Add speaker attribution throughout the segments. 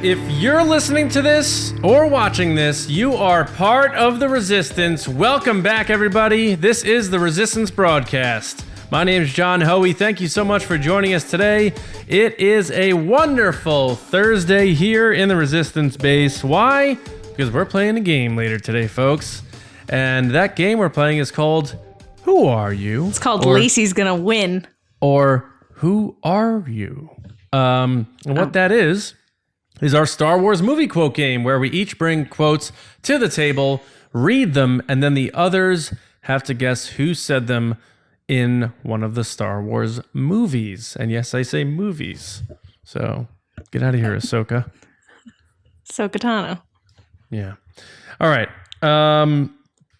Speaker 1: If you're listening to this or watching this, you are part of the Resistance. Welcome back, everybody. This is the Resistance Broadcast. My name is John Hoey. Thank you so much for joining us today. It is a wonderful Thursday here in the Resistance base. Why? Because we're playing a game later today, folks. And that game we're playing is called Who Are You?
Speaker 2: It's called Lacey's Gonna Win.
Speaker 1: Or Who Are You? And what that is our Star Wars movie quote game where we each bring quotes to the table, read them, and then the others have to guess who said them in one of the Star Wars movies. And yes, I say movies. So get out of here, Ahsoka.
Speaker 2: Ahsoka Tano.
Speaker 1: Yeah. All right.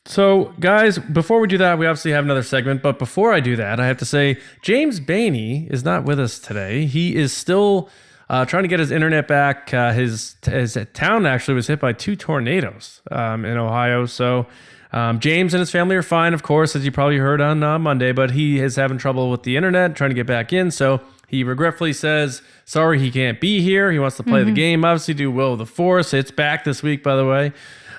Speaker 1: So guys, before we do that, we obviously have another segment. But before I do that, I have to say James Baney is not with us today. He is still trying to get his internet back. His town actually was hit by 2 tornadoes in Ohio. So James and his family are fine, of course, as you probably heard on Monday, but he is having trouble with the internet, trying to get back in. So he regretfully says, sorry, he can't be here. He wants to play the game, obviously do Will of the Force. It's back this week, by the way.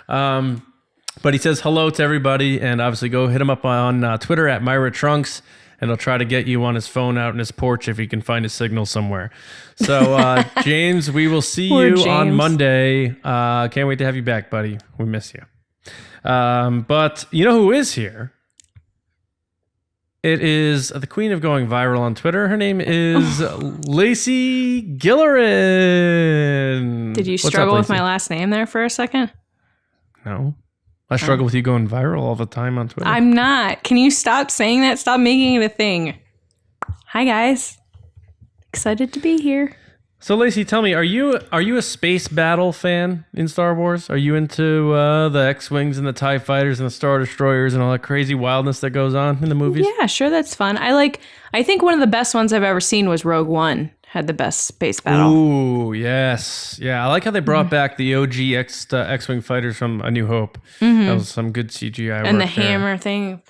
Speaker 1: But he says hello to everybody, and obviously go hit him up on Twitter at Myra Trunks, and he'll try to get you on his phone out in his porch if he can find a signal somewhere. So, James, we will see you on Monday. Can't wait to have you back, buddy. We miss you. But you know who is here? It is the queen of going viral on Twitter. Her name is Lacey Gillerin.
Speaker 2: Did you struggle with my last name there for a second?
Speaker 1: No. I struggle with you going viral all the time on Twitter.
Speaker 2: I'm not. Can you stop saying that? Stop making it a thing. Hi, guys. Excited to be here.
Speaker 1: So, Lacey, tell me, are you a space battle fan in Star Wars? Are you into the X-Wings and the TIE Fighters and the Star Destroyers and all that crazy wildness that goes on in the movies?
Speaker 2: Yeah, sure, that's fun. I think one of the best ones I've ever seen was Rogue One. Had the best space battle.
Speaker 1: Ooh, yes. Yeah, I like how they brought back the OG X-Wing fighters from A New Hope. That was some good CGI work.
Speaker 2: And the hammer thing.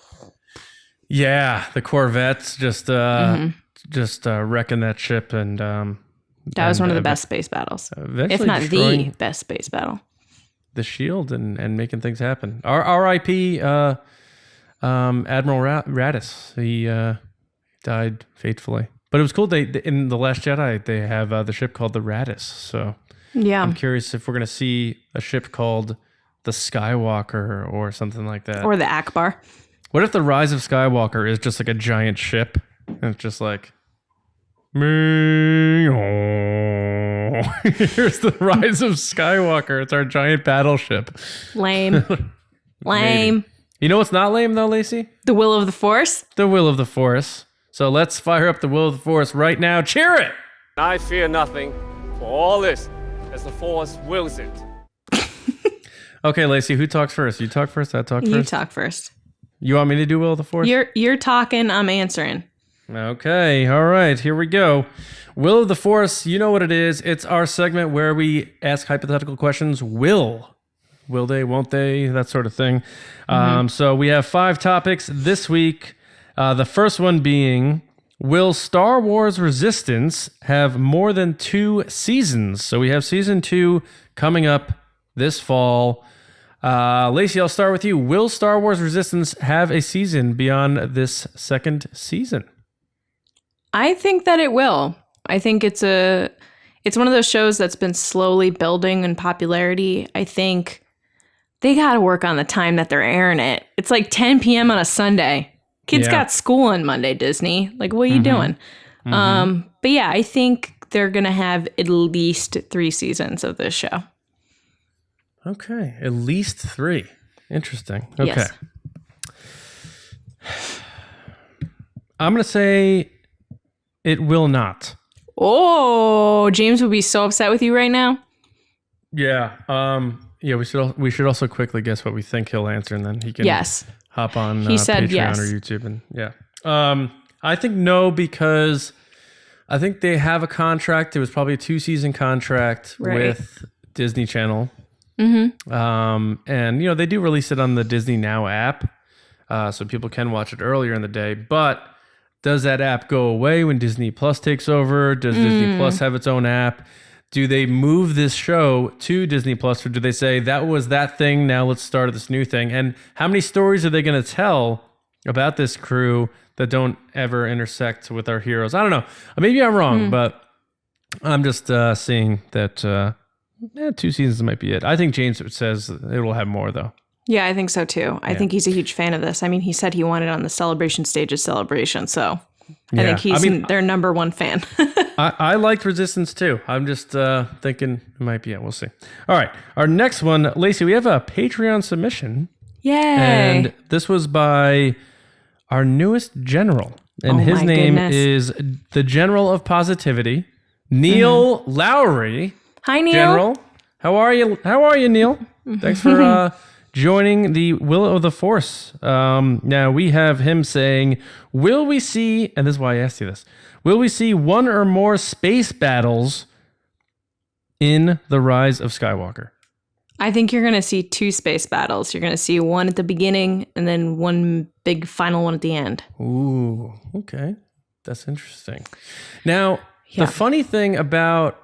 Speaker 1: Yeah, the Corvettes just wrecking that ship. And
Speaker 2: that was one of the best space battles. If not the best space battle.
Speaker 1: The shield and making things happen. R.I.P. Admiral Raddus. He died fatefully. But it was cool. They in The Last Jedi, they have the ship called the Raddus. So yeah, I'm curious if we're going to see a ship called the Skywalker or something like that.
Speaker 2: Or the Akbar.
Speaker 1: What if the Rise of Skywalker is just like a giant ship? And it's just like, here's the Rise of Skywalker. It's our giant battleship.
Speaker 2: Lame. Lame.
Speaker 1: You know what's not lame though, Lacey?
Speaker 2: The Will of the Force?
Speaker 1: The Will of the Force. So let's fire up the Will of the Force right now. Cheer it!
Speaker 3: I fear nothing, for all this, as the Force wills it.
Speaker 1: Okay, Lacey, who talks first? You talk first, I talk first?
Speaker 2: You talk first.
Speaker 1: You want me to do Will of the Force?
Speaker 2: You're talking, I'm answering.
Speaker 1: Okay, all right, here we go. Will of the Force, you know what it is. It's our segment where we ask hypothetical questions. Will they, won't they, that sort of thing. So we have 5 topics this week. The first one being, will Star Wars Resistance have more than 2 seasons? So we have season 2 coming up this fall. Lacey, I'll start with you. Will Star Wars Resistance have a season beyond this second season?
Speaker 2: I think that it will. I think it's one of those shows that's been slowly building in popularity. I think they got to work on the time that they're airing it. It's like 10 p.m. on a Sunday. Kids got school on Monday, Disney. Like, what are you doing? But yeah, I think they're going to have at least 3 seasons of this show.
Speaker 1: Okay, at least 3. Interesting. Okay.
Speaker 2: Yes.
Speaker 1: I'm going to say it will not.
Speaker 2: Oh, James would be so upset with you right now.
Speaker 1: Yeah. We should also quickly guess what we think he'll answer, and then he can hop on Patreon or YouTube. And I think no, because I think they have a contract. It was probably a 2-season contract with Disney Channel. And they do release it on the Disney Now app, so people can watch it earlier in the day. But does that app go away when Disney Plus takes over? Does Disney Plus have its own app? do they move this show to Disney Plus, or do they say that was that thing, now let's start this new thing? And how many stories are they going to tell about this crew that don't ever intersect with our heroes? I don't know. Maybe I'm wrong, but I'm just seeing that 2 seasons might be it. I think James says it will have more, though.
Speaker 2: Yeah, I think so too. I think he's a huge fan of this. I mean, he said he wanted on the celebration stage of Celebration, so I think he's their number one fan.
Speaker 1: I liked Resistance too. I'm just thinking it might be it. We'll see. All right. Our next one, Lacey, we have a Patreon submission.
Speaker 2: Yay.
Speaker 1: And this was by our newest general. And his name is the General of Positivity, Neil Lowry.
Speaker 2: Hi, Neil.
Speaker 1: General. How are you? How are you, Neil? Thanks for joining the Will of the Force. Now we have him saying, will we see, and this is why I asked you this, will we see one or more space battles in The Rise of Skywalker?
Speaker 2: I think you're going to see 2 space battles. You're going to see one at the beginning and then one big final one at the end.
Speaker 1: Ooh, okay. That's interesting. Now, the funny thing about,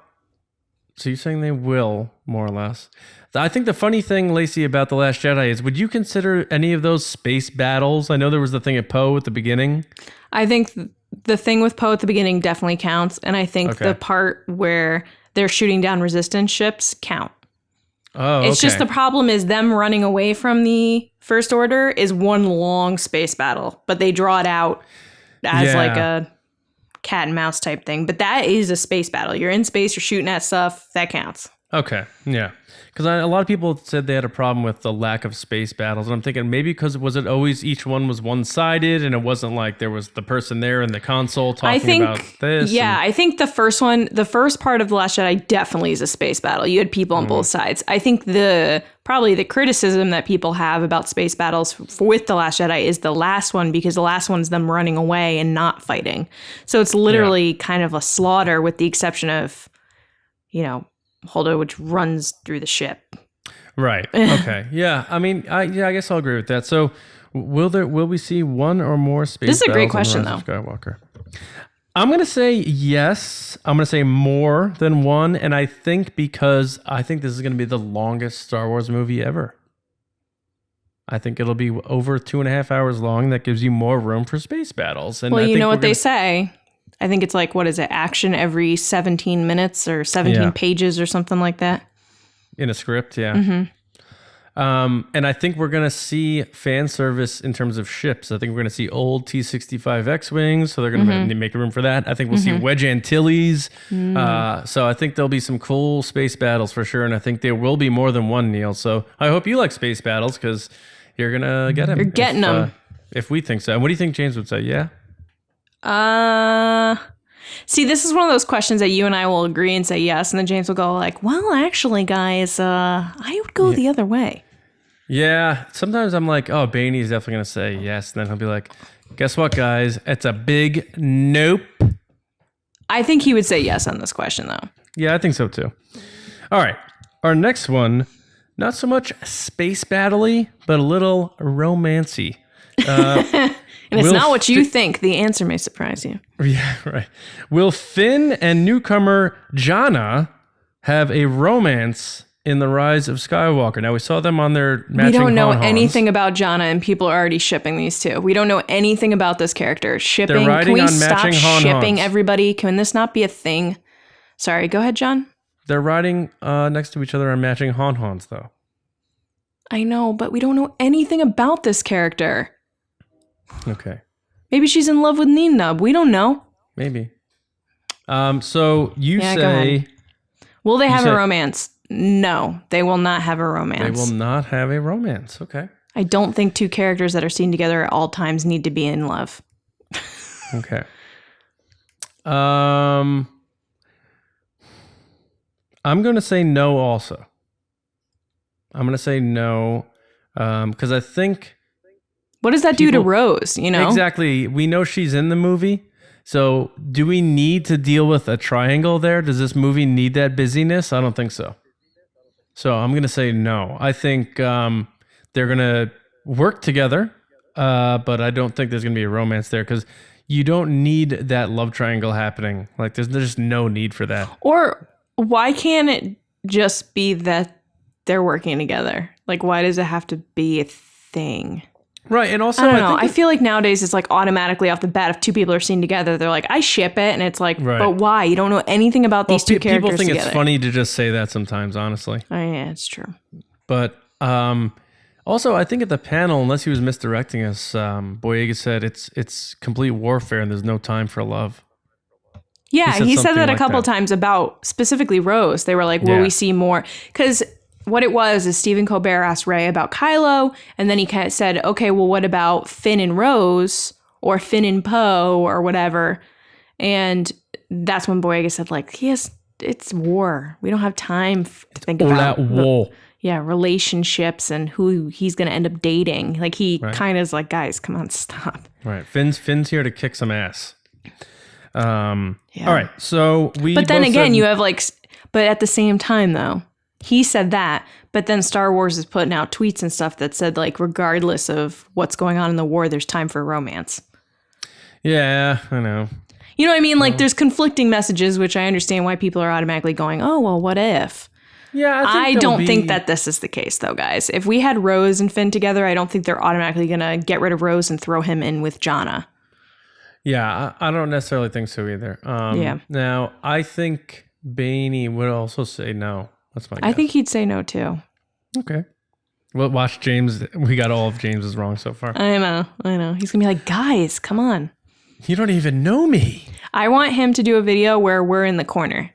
Speaker 1: so you're saying they will, more or less. I think the funny thing, Lacey, about The Last Jedi is, would you consider any of those space battles? I know there was the thing at Poe at the beginning.
Speaker 2: I think the thing with Poe at the beginning definitely counts. And I think the part where they're shooting down resistance ships count.
Speaker 1: Oh,
Speaker 2: it's just the problem is them running away from the First Order is one long space battle, but they draw it out as like a cat and mouse type thing. But that is a space battle. You're in space, you're shooting at stuff, that counts.
Speaker 1: Okay, yeah. Because a lot of people said they had a problem with the lack of space battles. And I'm thinking maybe because was it always each one was one-sided and it wasn't like there was the person there in the console talking about this?
Speaker 2: Yeah, I think the first part of The Last Jedi definitely is a space battle. You had people on both sides. I think probably the criticism that people have about space battles with The Last Jedi is the last one, because the last one's them running away and not fighting. So it's literally kind of a slaughter with the exception of, Holdo, which runs through the ship.
Speaker 1: Right. Okay. Yeah. I mean, I guess I'll agree with that. So, will we see one or more space battles?
Speaker 2: This is a great question,
Speaker 1: though. Skywalker. I'm gonna say yes. I'm gonna say more than one, and I think because I think this is gonna be the longest Star Wars movie ever. I think it'll be over 2.5 hours long. That gives you more room for space battles. And
Speaker 2: well, you know what they say. I think it's like, what is it? Action every 17 minutes or 17 pages or something like that.
Speaker 1: In a script, yeah. And I think we're going to see fan service in terms of ships. I think we're going to see old T-65 X-Wings, so they're going to make room for that. I think we'll see Wedge Antilles. So I think there'll be some cool space battles for sure, and I think there will be more than one, Neil. So I hope you like space battles, because you're going to get them.
Speaker 2: You're getting them.
Speaker 1: If we think so. And what do you think James would say? Yeah?
Speaker 2: See, this is one of those questions that you and I will agree and say yes, and then James will go like, well, actually, guys, I would go the other way.
Speaker 1: Yeah, sometimes I'm like, oh, Bainey's definitely going to say yes, and then he'll be like, guess what, guys? It's a big nope.
Speaker 2: I think he would say yes on this question, though.
Speaker 1: Yeah, I think so, too. All right, our next one, not so much space battle-y, but a little romancy.
Speaker 2: And it's not what you think. The answer may surprise you.
Speaker 1: Yeah, right. Will Finn and newcomer Jannah have a romance in The Rise of Skywalker? Now, we saw them on their matching
Speaker 2: We don't know
Speaker 1: hon-hons.
Speaker 2: anything about Jannah, and people are already shipping these two. We don't know anything about this character. Shipping.
Speaker 1: They're riding
Speaker 2: Can we
Speaker 1: on
Speaker 2: stop
Speaker 1: matching hon-hons.
Speaker 2: shipping everybody? Can this not be a thing? Sorry, go ahead, John.
Speaker 1: They're riding next to each other on matching hon-hons, though.
Speaker 2: I know, but we don't know anything about this character.
Speaker 1: Okay.
Speaker 2: Maybe she's in love with Neenub. We don't know.
Speaker 1: Maybe. So you say...
Speaker 2: Will they have a romance? No, they will not have a romance.
Speaker 1: They will not have a romance. Okay.
Speaker 2: I don't think two characters that are seen together at all times need to be in love.
Speaker 1: Okay. I'm going to say no also. I'm going to say no because I think...
Speaker 2: What does that do to Rose, you know?
Speaker 1: Exactly. We know she's in the movie. So do we need to deal with a triangle there? Does this movie need that busyness? I don't think so. So I'm going to say no. I think they're going to work together, but I don't think there's going to be a romance there because you don't need that love triangle happening. Like there's just no need for that.
Speaker 2: Or Why can't it just be that they're working together? Like, why does it have to be a thing?
Speaker 1: Right, and also
Speaker 2: I don't know. I feel like nowadays it's like automatically off the bat, if two people are seen together, they're like, I ship it, and it's like,
Speaker 1: Right.
Speaker 2: but why? You don't know anything about these two characters
Speaker 1: people think
Speaker 2: together.
Speaker 1: it's funny to just say that sometimes, honestly.
Speaker 2: Oh yeah, it's true.
Speaker 1: But also, I think at the panel, unless he was misdirecting us, Boyega said it's complete warfare and there's no time for love.
Speaker 2: Yeah, he said
Speaker 1: something
Speaker 2: that a
Speaker 1: like
Speaker 2: couple
Speaker 1: that.
Speaker 2: times about specifically Rose. They were like, will
Speaker 1: Yeah.
Speaker 2: we see more? Because what it was is Stephen Colbert asked Ray about Kylo, and then he kind of said, okay, well, what about Finn and Rose, or Finn and Poe, or whatever? And that's when Boyega said, like, yes, it's war. We don't have time to think
Speaker 1: All
Speaker 2: about
Speaker 1: that war.
Speaker 2: relationships and who he's going to end up dating. Like, he
Speaker 1: Right.
Speaker 2: kind of is like, guys, come on, stop.
Speaker 1: Right, Finn's here to kick some ass.
Speaker 2: Yeah.
Speaker 1: All right, so we.
Speaker 2: But then
Speaker 1: both
Speaker 2: again,
Speaker 1: said-
Speaker 2: you have like, but at the same time though, he said that, but then Star Wars is putting out tweets and stuff that said like, regardless of what's going on in the war, there's time for romance.
Speaker 1: Yeah, I know.
Speaker 2: You know what I mean? Like there's conflicting messages, which I understand why people are automatically going, oh, well, what if?
Speaker 1: Yeah,
Speaker 2: I don't think that this is the case though, guys. If we had Rose and Finn together, I don't think they're automatically going to get rid of Rose and throw him in with Jannah.
Speaker 1: Yeah, I don't necessarily think so either.
Speaker 2: Yeah.
Speaker 1: Now, I think Baney would also say no. That's my guess.
Speaker 2: I think he'd say no too.
Speaker 1: Okay. Well, watch James. We got all of James's wrong so far.
Speaker 2: I know. He's going to be like, guys, come on.
Speaker 1: You don't even know me.
Speaker 2: I want him to do a video where we're in the corner.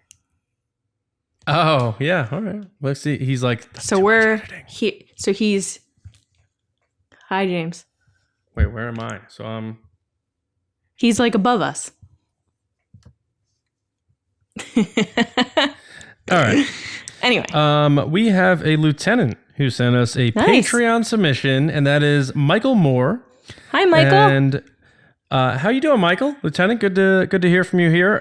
Speaker 1: Oh, yeah. All right. Let's see. He's like,
Speaker 2: So
Speaker 1: too much
Speaker 2: we're
Speaker 1: editing.
Speaker 2: he's. Hi, James.
Speaker 1: Wait, where am I? So
Speaker 2: He's like above us.
Speaker 1: all right.
Speaker 2: Anyway,
Speaker 1: We have a lieutenant who sent us a
Speaker 2: Nice.
Speaker 1: Patreon submission, and that is Michael Moore.
Speaker 2: hi, Michael.
Speaker 1: And how you doing, Michael? Lieutenant, good to hear from you here.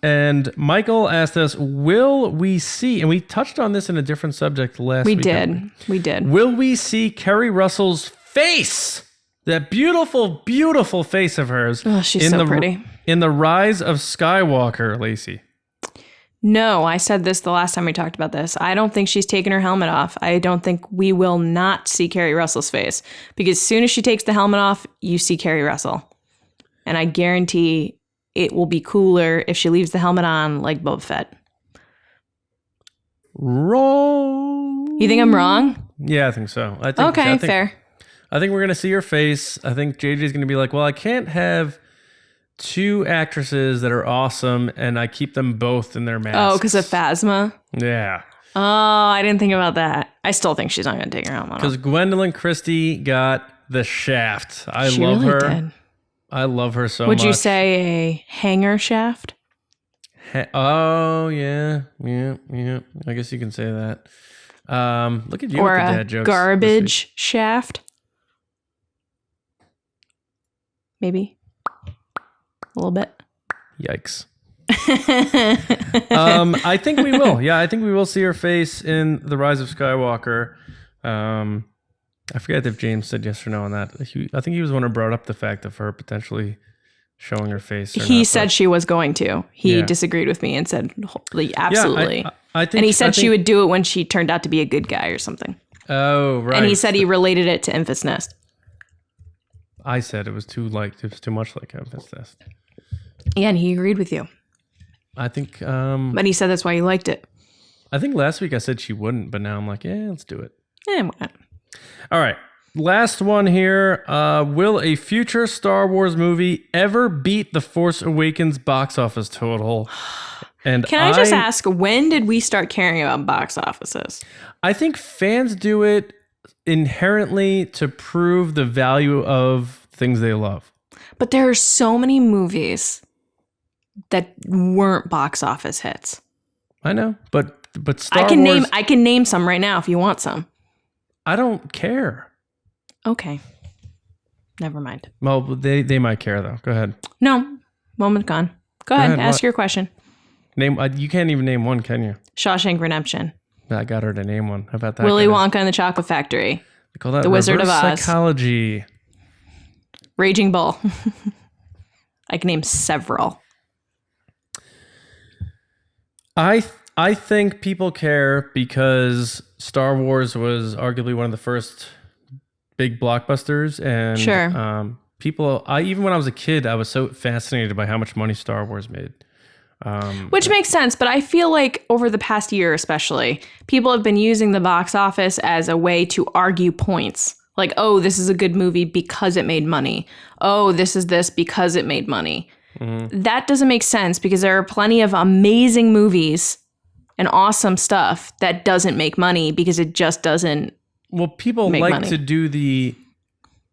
Speaker 1: And Michael asked us, will we see, and we touched on this in a different subject last
Speaker 2: we
Speaker 1: week.
Speaker 2: did. We did.
Speaker 1: Will we see Keri Russell's face? That beautiful, beautiful face of hers.
Speaker 2: Oh, she's so pretty.
Speaker 1: In the Rise of Skywalker, Lacey.
Speaker 2: No, I said this the last time we talked about this. I don't think she's taken her helmet off. I don't think we will not see Keri Russell's face. Because as soon as she takes the helmet off, you see Keri Russell. And I guarantee it will be cooler if she leaves the helmet on like Boba Fett.
Speaker 1: Wrong.
Speaker 2: You think I'm wrong?
Speaker 1: Yeah, I think so.
Speaker 2: Okay, fair.
Speaker 1: I think we're going to see her face. I think JJ's going to be like, well, I can't have two actresses that are awesome and I keep them both in their masks.
Speaker 2: Oh, because of Phasma?
Speaker 1: Yeah.
Speaker 2: Oh, I didn't think about that. I still think she's not going to take her helmet off.
Speaker 1: Because Gwendolyn Christie got the shaft. I
Speaker 2: She
Speaker 1: love
Speaker 2: really
Speaker 1: her.
Speaker 2: did.
Speaker 1: I love her so much.
Speaker 2: Would you say a hanger shaft?
Speaker 1: Oh, yeah. I guess you can say that. Look at you
Speaker 2: Or
Speaker 1: with the
Speaker 2: a
Speaker 1: dad jokes this
Speaker 2: garbage shaft? Maybe. A little bit.
Speaker 1: week. Yikes. I think we will. Yeah, I think we will see her face in The Rise of Skywalker. I forget if James said yes or no on that. I think he was the one who brought up the fact of her potentially showing her face. Or
Speaker 2: He
Speaker 1: not,
Speaker 2: said
Speaker 1: but-
Speaker 2: she was going to. He
Speaker 1: Yeah.
Speaker 2: disagreed with me and said, like,
Speaker 1: Yeah,
Speaker 2: absolutely.
Speaker 1: I think,
Speaker 2: and he said
Speaker 1: I
Speaker 2: she
Speaker 1: think-
Speaker 2: would do it when she turned out to be a good guy or something.
Speaker 1: Oh, right.
Speaker 2: And he said he related it to Enfys Nest.
Speaker 1: I said it was too much like Memphis Test.
Speaker 2: Yeah, and he agreed with you.
Speaker 1: I think.
Speaker 2: But he said that's why he liked it.
Speaker 1: I think last week I said she wouldn't, but now I'm like, yeah, let's do it.
Speaker 2: Why not?
Speaker 1: All right. Last one here. Will a future Star Wars movie ever beat the Force Awakens box office total? And
Speaker 2: Can I just ask, when did we start caring about box offices?
Speaker 1: I think fans do it inherently to prove the value of things they love.
Speaker 2: But there are so many movies that weren't box office hits.
Speaker 1: I know, but Star
Speaker 2: I can
Speaker 1: Wars,
Speaker 2: name some right now if you want some.
Speaker 1: I don't care.
Speaker 2: Okay. Never mind.
Speaker 1: Well, they might care though. Go ahead.
Speaker 2: No, moment gone. Go ahead, ask
Speaker 1: what?
Speaker 2: your question.
Speaker 1: Name. You can't even name one, can you?
Speaker 2: Shawshank Redemption.
Speaker 1: I got her to name one. How about that?
Speaker 2: Willy
Speaker 1: guys?
Speaker 2: Wonka and the Chocolate Factory.
Speaker 1: We call that
Speaker 2: The Wizard of
Speaker 1: reverse
Speaker 2: Oz.
Speaker 1: psychology.
Speaker 2: Raging Bull. I can name several.
Speaker 1: I I think people care because Star Wars was arguably one of the first big blockbusters, and
Speaker 2: Sure.
Speaker 1: even when I was a kid, I was so fascinated by how much money Star Wars made.
Speaker 2: Which makes sense, but I feel like over the past year especially, people have been using the box office as a way to argue points. Like, oh, this is a good movie because it made money. Oh, this is this because it made money.
Speaker 1: Mm-hmm.
Speaker 2: That doesn't make sense because there are plenty of amazing movies and awesome stuff that doesn't make money because it just doesn't.
Speaker 1: Well, people
Speaker 2: make
Speaker 1: like
Speaker 2: money.
Speaker 1: to do the.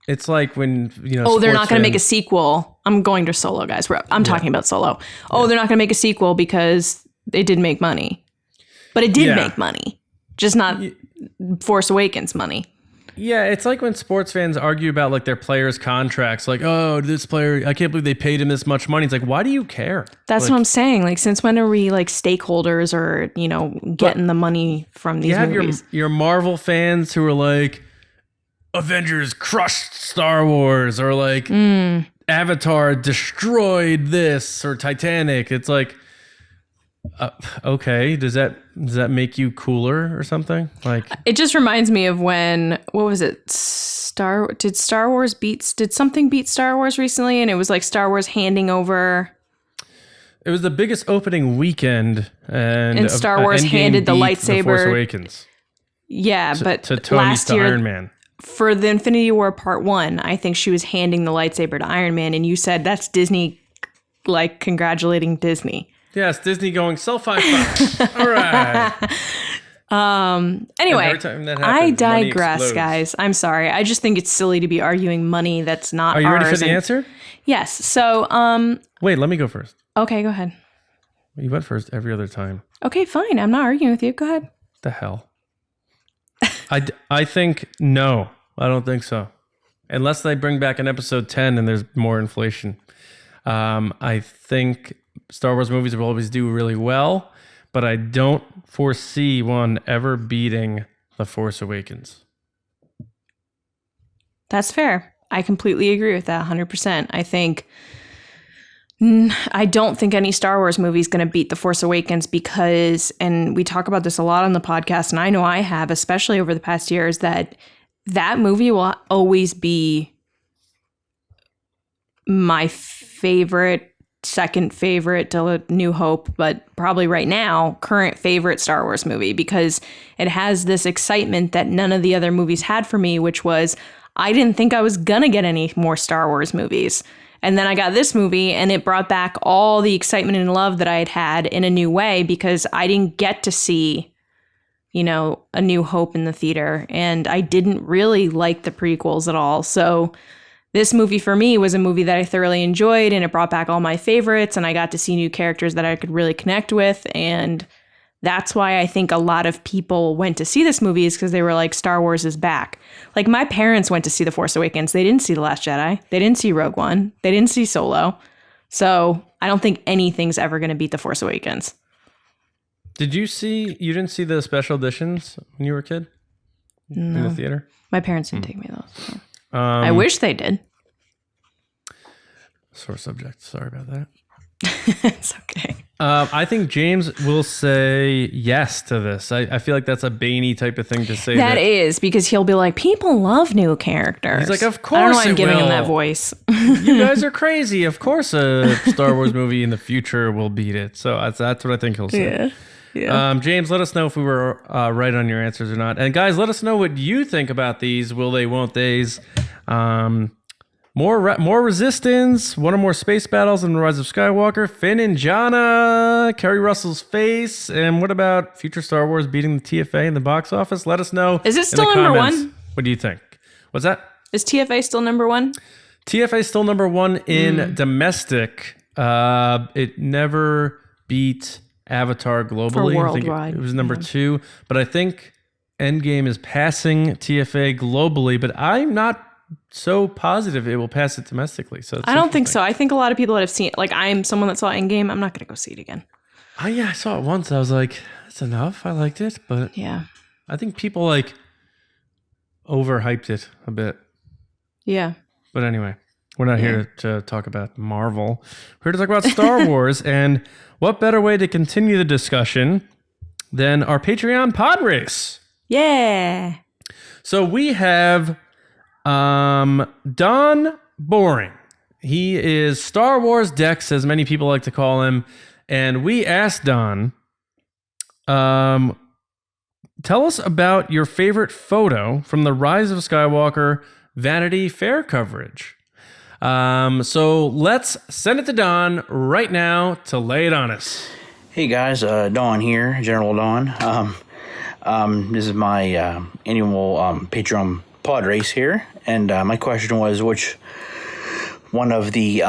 Speaker 1: It's like when
Speaker 2: Oh, they're not going to make a
Speaker 1: fans-
Speaker 2: sequel. I'm going to Solo, guys. I'm talking about Solo. Oh, they're not going to make a sequel because it didn't make money, but it did make money, just not Force Awakens money.
Speaker 1: Yeah, it's like when sports fans argue about like their players' contracts. Like, oh, this player, I can't believe they paid him this much money. It's like, why do you care?
Speaker 2: That's what I'm saying. Like, since when are we like stakeholders or getting the money from these
Speaker 1: You have
Speaker 2: movies?
Speaker 1: your Marvel fans who are like, Avengers crushed Star Wars, or like Avatar destroyed this, or Titanic. It's like, okay, does that make you cooler or something? Like,
Speaker 2: It just reminds me of when, what was it? Did something beat Star Wars recently? And it was like Star Wars handing over.
Speaker 1: it was the biggest opening weekend, and
Speaker 2: Star Wars
Speaker 1: Endgame
Speaker 2: handed the
Speaker 1: beat
Speaker 2: lightsaber.
Speaker 1: The Force Awakens
Speaker 2: Yeah, but
Speaker 1: to Tony
Speaker 2: last
Speaker 1: to
Speaker 2: year
Speaker 1: Iron Man.
Speaker 2: for the Infinity War Part 1, I think she was handing the lightsaber to Iron Man, and you said that's Disney, like congratulating Disney.
Speaker 1: Yes, Disney going self high five. All right.
Speaker 2: Anyway,
Speaker 1: every time that
Speaker 2: I
Speaker 1: happens, money
Speaker 2: digress,
Speaker 1: explodes.
Speaker 2: guys. I'm sorry. I just think it's silly to be arguing money that's not
Speaker 1: Are you ready for
Speaker 2: ours.
Speaker 1: the answer?
Speaker 2: Yes. So,
Speaker 1: Wait, let me go first.
Speaker 2: okay, go ahead.
Speaker 1: You went first every other time.
Speaker 2: Okay, fine. I'm not arguing with you. Go ahead.
Speaker 1: The hell? I think no. I don't think so. Unless they bring back an episode 10 and there's more inflation. I think Star Wars movies will always do really well, but I don't foresee one ever beating The Force Awakens.
Speaker 2: That's fair. I completely agree with that 100%. I don't think any Star Wars movie is going to beat The Force Awakens because, and we talk about this a lot on the podcast, and I know I have, especially over the past years, that movie will always be my favorite, second favorite to New Hope, but probably right now, current favorite Star Wars movie because it has this excitement that none of the other movies had for me, which was I didn't think I was going to get any more Star Wars movies. And then I got this movie and it brought back all the excitement and love that I had had in a new way because I didn't get to see, A New Hope in the theater. And I didn't really like the prequels at all. So this movie for me was a movie that I thoroughly enjoyed and it brought back all my favorites and I got to see new characters that I could really connect with. And that's why I think a lot of people went to see this movie is because they were like, Star Wars is back. Like my parents went to see The Force Awakens. They didn't see The Last Jedi. They didn't see Rogue One. They didn't see Solo. So I don't think anything's ever going to beat The Force Awakens.
Speaker 1: You didn't see the special editions when you were a kid?
Speaker 2: No.
Speaker 1: In the theater?
Speaker 2: My parents didn't take me those. So. I wish they did.
Speaker 1: Sore subject. Sorry about that.
Speaker 2: It's okay.
Speaker 1: I think James will say yes to this. I feel like that's a Baney type of thing to say.
Speaker 2: That is because he'll be like, people love new characters.
Speaker 1: He's like, of course
Speaker 2: I don't know why I'm
Speaker 1: it
Speaker 2: giving him
Speaker 1: will.
Speaker 2: that voice.
Speaker 1: You guys are crazy. Of course a Star Wars movie in the future will beat it. So that's what I think he'll say.
Speaker 2: Yeah.
Speaker 1: James, let us know if we were right on your answers or not. And guys, let us know what you think about these. Will they, won't they's? More Resistance, one or more space battles in the Rise of Skywalker, Finn and Jannah, Keri Russell's face, and what about future Star Wars beating the TFA in the box office? Let us know.
Speaker 2: Is it
Speaker 1: in
Speaker 2: still
Speaker 1: the
Speaker 2: number
Speaker 1: comments.
Speaker 2: one?
Speaker 1: What do you think? What's that?
Speaker 2: Is TFA still number one?
Speaker 1: TFA is still number one in domestic. It never beat Avatar globally.
Speaker 2: For
Speaker 1: I think
Speaker 2: worldwide,
Speaker 1: it was number 2, but I think Endgame is passing TFA globally, but I'm not so positive it will pass it domestically. So
Speaker 2: I don't think so. I think a lot of people that have seen it, like I'm someone that saw Endgame, I'm not going to go see it again.
Speaker 1: I saw it once. I was like, that's enough. I liked it, but
Speaker 2: Yeah.
Speaker 1: I think people like overhyped it a bit.
Speaker 2: Yeah.
Speaker 1: But anyway, we're not here to talk about Marvel. We're here to talk about Star Wars, and what better way to continue the discussion then our Patreon pod race.
Speaker 2: Yeah.
Speaker 1: So we have Don Boring. He is Star Wars Dex, as many people like to call him. And we asked Don, tell us about your favorite photo from the Rise of Skywalker Vanity Fair coverage. So let's send it to Don right now to lay it on us.
Speaker 4: Hey guys, Don here, General Don. This is my annual Patreon pod race here, and my question was which one of the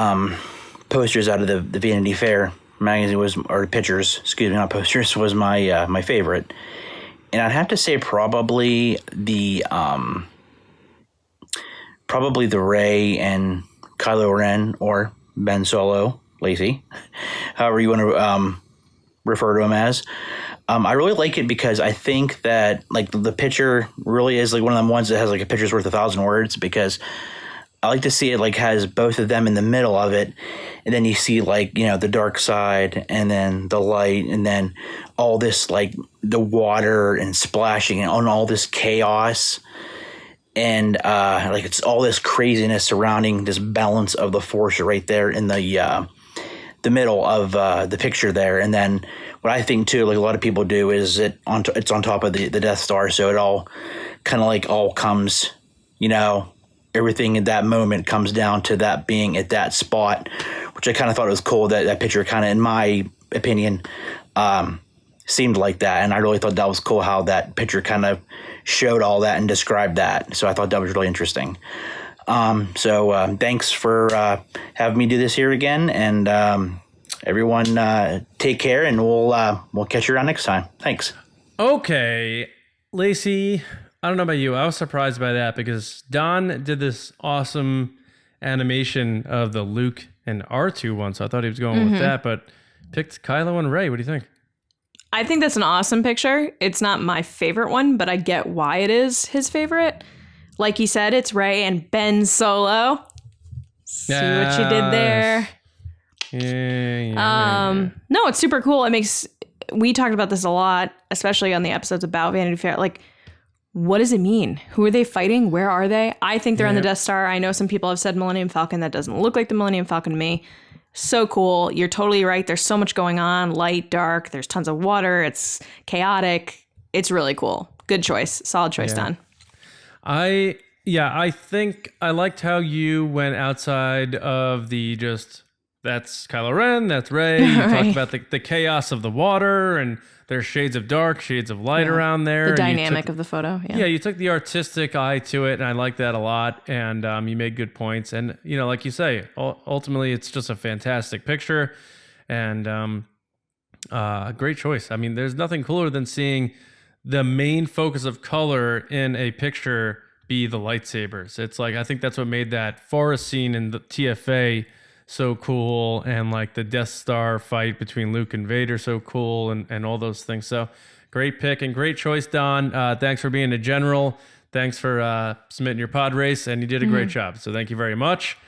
Speaker 4: posters out of the Vanity Fair magazine was, or pictures, excuse me, not posters, was my favorite. And I'd have to say probably the Rey and Kylo Ren, or Ben Solo, Lacey, however you want to refer to him as. I really like it because I think that like the picture really is like one of them ones that has like a picture's worth 1,000 words, because I like to see it like has both of them in the middle of it, and then you see like, you know, the dark side and then the light, and then all this like the water and splashing and all this chaos, and like it's all this craziness surrounding this balance of the Force right there in the middle of the picture there. And then what I think too, like a lot of people do, is it's on top of the Death Star, so it all kind of like all comes, you know, everything in that moment comes down to that being at that spot, which I kind of thought it was cool that picture kind of, in my opinion, seemed like that. And I really thought that was cool how that picture kind of showed all that and described that. So I thought that was really interesting. So thanks for having me do this here again. And everyone take care, and we'll catch you around next time. Thanks.
Speaker 1: Okay, Lacey, I don't know about you. I was surprised by that because Don did this awesome animation of the Luke and R2 one, so I thought he was going with that, but picked Kylo and Rey. What do you think?
Speaker 2: I think that's an awesome picture. It's not my favorite one, but I get why it is his favorite. Like he said, it's Rey and Ben Solo. See what you did there.
Speaker 1: Yeah.
Speaker 2: No, it's super cool. We talked about this a lot, especially on the episodes about Vanity Fair. Like, what does it mean? Who are they fighting? Where are they? I think they're on the Death Star. I know some people have said Millennium Falcon. That doesn't look like the Millennium Falcon to me. So cool. You're totally right. There's so much going on. Light, dark. There's tons of water. It's chaotic. It's really cool. Good choice. Solid choice, Don.
Speaker 1: I think I liked how you went outside of the just, that's Kylo Ren, that's Rey. You talked about the chaos of the water, and there's shades of dark, shades of light around there.
Speaker 2: The dynamic of the photo.
Speaker 1: Yeah, you took the artistic eye to it, and I like that a lot. And you made good points. And, you know, like you say, ultimately, it's just a fantastic picture, and great choice. I mean, there's nothing cooler than seeing the main focus of color in a picture be the lightsabers. It's like, I think that's what made that forest scene in the TFA so cool, and like the Death Star fight between Luke and Vader so cool, and all those things. So great pick and great choice, Don. Thanks for being a general. Thanks for submitting your pod race, and you did a great job. So thank you very much.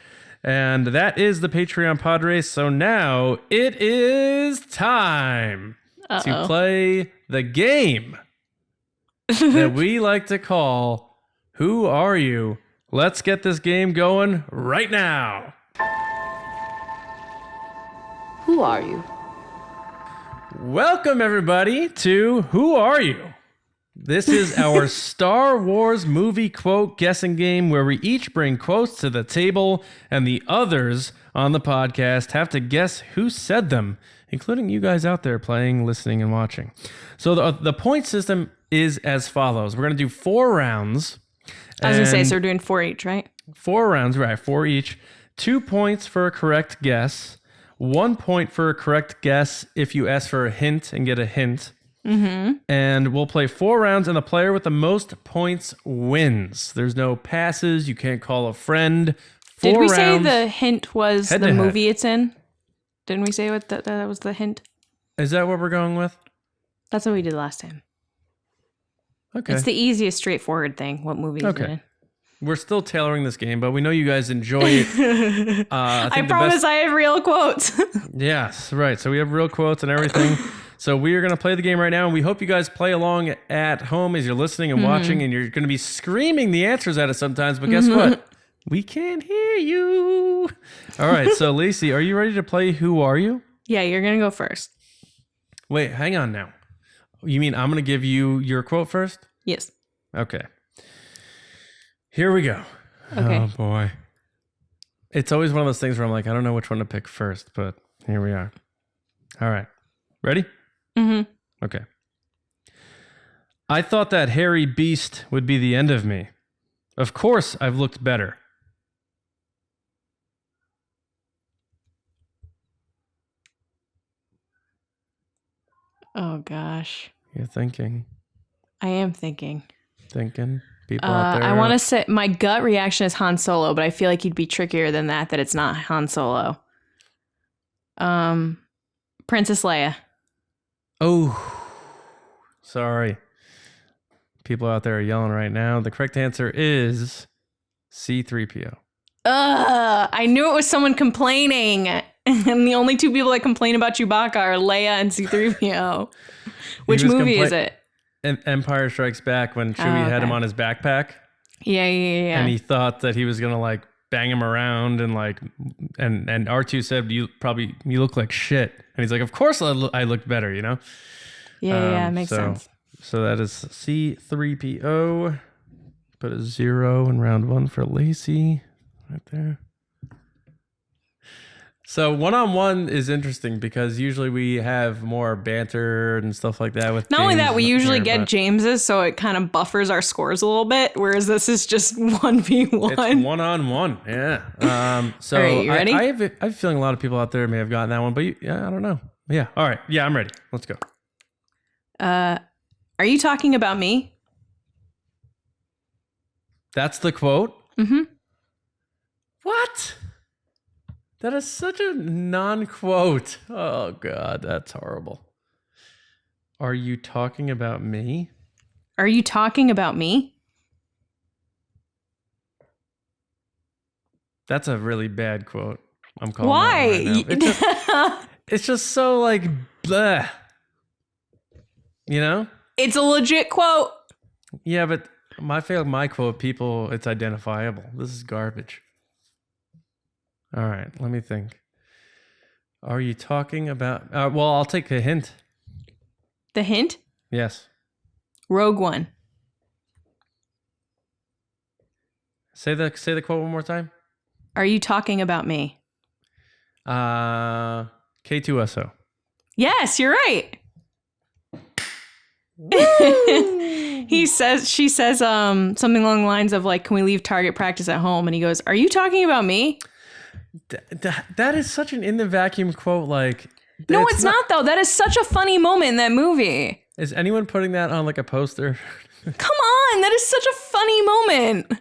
Speaker 1: And that is the Patreon pod race. So now it is time to play the game that we like to call Who Are You? Let's get this game going right now.
Speaker 2: Who are you?
Speaker 1: Welcome, everybody, to Who Are You? This is our Star Wars movie quote guessing game where we each bring quotes to the table, and the others on the podcast have to guess who said them, including you guys out there playing, listening, and watching. So the point system is as follows. We're going to do 4 rounds.
Speaker 2: I was going to say, so we're doing 4 each, right?
Speaker 1: 4 rounds, right, 4 each. 2 points for a correct guess. 1 point for a correct guess if you ask for a hint and get a hint. And we'll play 4 rounds, and the player with the most points wins. There's no passes. You can't call a friend.
Speaker 2: Did we say the hint was the movie it's in? Didn't we say what that was the hint?
Speaker 1: Is that what we're going with?
Speaker 2: That's what we did last time.
Speaker 1: Okay.
Speaker 2: It's the easiest, straightforward thing. What movie is it in?
Speaker 1: We're still tailoring this game, but we know you guys enjoy it.
Speaker 2: I promise I have real quotes.
Speaker 1: Yes, right. So we have real quotes and everything. So we are going to play the game right now, and we hope you guys play along at home as you're listening and watching, and you're going to be screaming the answers at us sometimes, but guess what? We can't hear you. All right, so Lacey, are you ready to play Who Are You?
Speaker 2: Yeah, you're going to go first.
Speaker 1: Wait, hang on now. You mean I'm going to give you your quote first?
Speaker 2: Yes.
Speaker 1: Okay. Here we go.
Speaker 2: Okay.
Speaker 1: Oh, boy. It's always one of those things where I'm like, I don't know which one to pick first, but here we are. All right. Ready?
Speaker 2: Mm-hmm.
Speaker 1: Okay. I thought that hairy beast would be the end of me. Of course, I've looked better.
Speaker 2: Oh, gosh.
Speaker 1: You're thinking.
Speaker 2: I am thinking.
Speaker 1: People out there.
Speaker 2: I want to say my gut reaction is Han Solo, but I feel like he'd be trickier than that it's not Han Solo. Princess Leia.
Speaker 1: Oh, sorry. People out there are yelling right now. The correct answer is C-3PO.
Speaker 2: I knew it was someone complaining. And the only two people that complain about Chewbacca are Leia and C-3PO. Which movie is it?
Speaker 1: Empire Strikes Back, when Chewie had him on his backpack.
Speaker 2: Yeah.
Speaker 1: And he thought that he was going to like bang him around and like, and R2 said, you look like shit. And he's like, of course I looked better, you know?
Speaker 2: Yeah, makes sense.
Speaker 1: So that is C-3PO. Put a 0 in round 1 for Lacey right there. So one-on-one is interesting because usually we have more banter and stuff like that with
Speaker 2: Not only that,
Speaker 1: James
Speaker 2: we usually
Speaker 1: here,
Speaker 2: get
Speaker 1: but
Speaker 2: James's, so it kind of buffers our scores a little bit, whereas this is just 1v1.
Speaker 1: It's one-on-one, yeah. So
Speaker 2: all right, you ready?
Speaker 1: I have a feeling a lot of people out there may have gotten that one, but I don't know. Yeah, all right. Yeah, I'm ready. Let's go.
Speaker 2: Are you talking about me?
Speaker 1: That's the quote?
Speaker 2: Mm-hmm.
Speaker 1: What? That is such a non-quote. Oh, God, that's horrible. Are you talking about me?
Speaker 2: Are you talking about me?
Speaker 1: That's a really bad quote. I'm calling
Speaker 2: Why?
Speaker 1: that right now. It's just so like, bleh. You know?
Speaker 2: It's a legit quote.
Speaker 1: Yeah, but my quote, people, it's identifiable. This is garbage. All right, let me think. Are you talking about... well, I'll take a hint.
Speaker 2: The hint?
Speaker 1: Yes.
Speaker 2: Rogue One.
Speaker 1: Say the quote one more time.
Speaker 2: Are you talking about me?
Speaker 1: K2SO.
Speaker 2: Yes, you're right. She says something along the lines of like, can we leave target practice at home? And he goes, are you talking about me?
Speaker 1: That is such an in the vacuum quote. Like,
Speaker 2: no, it's not though. That is such a funny moment in that movie.
Speaker 1: Is anyone putting that on like a poster?
Speaker 2: Come on, that is such a funny moment.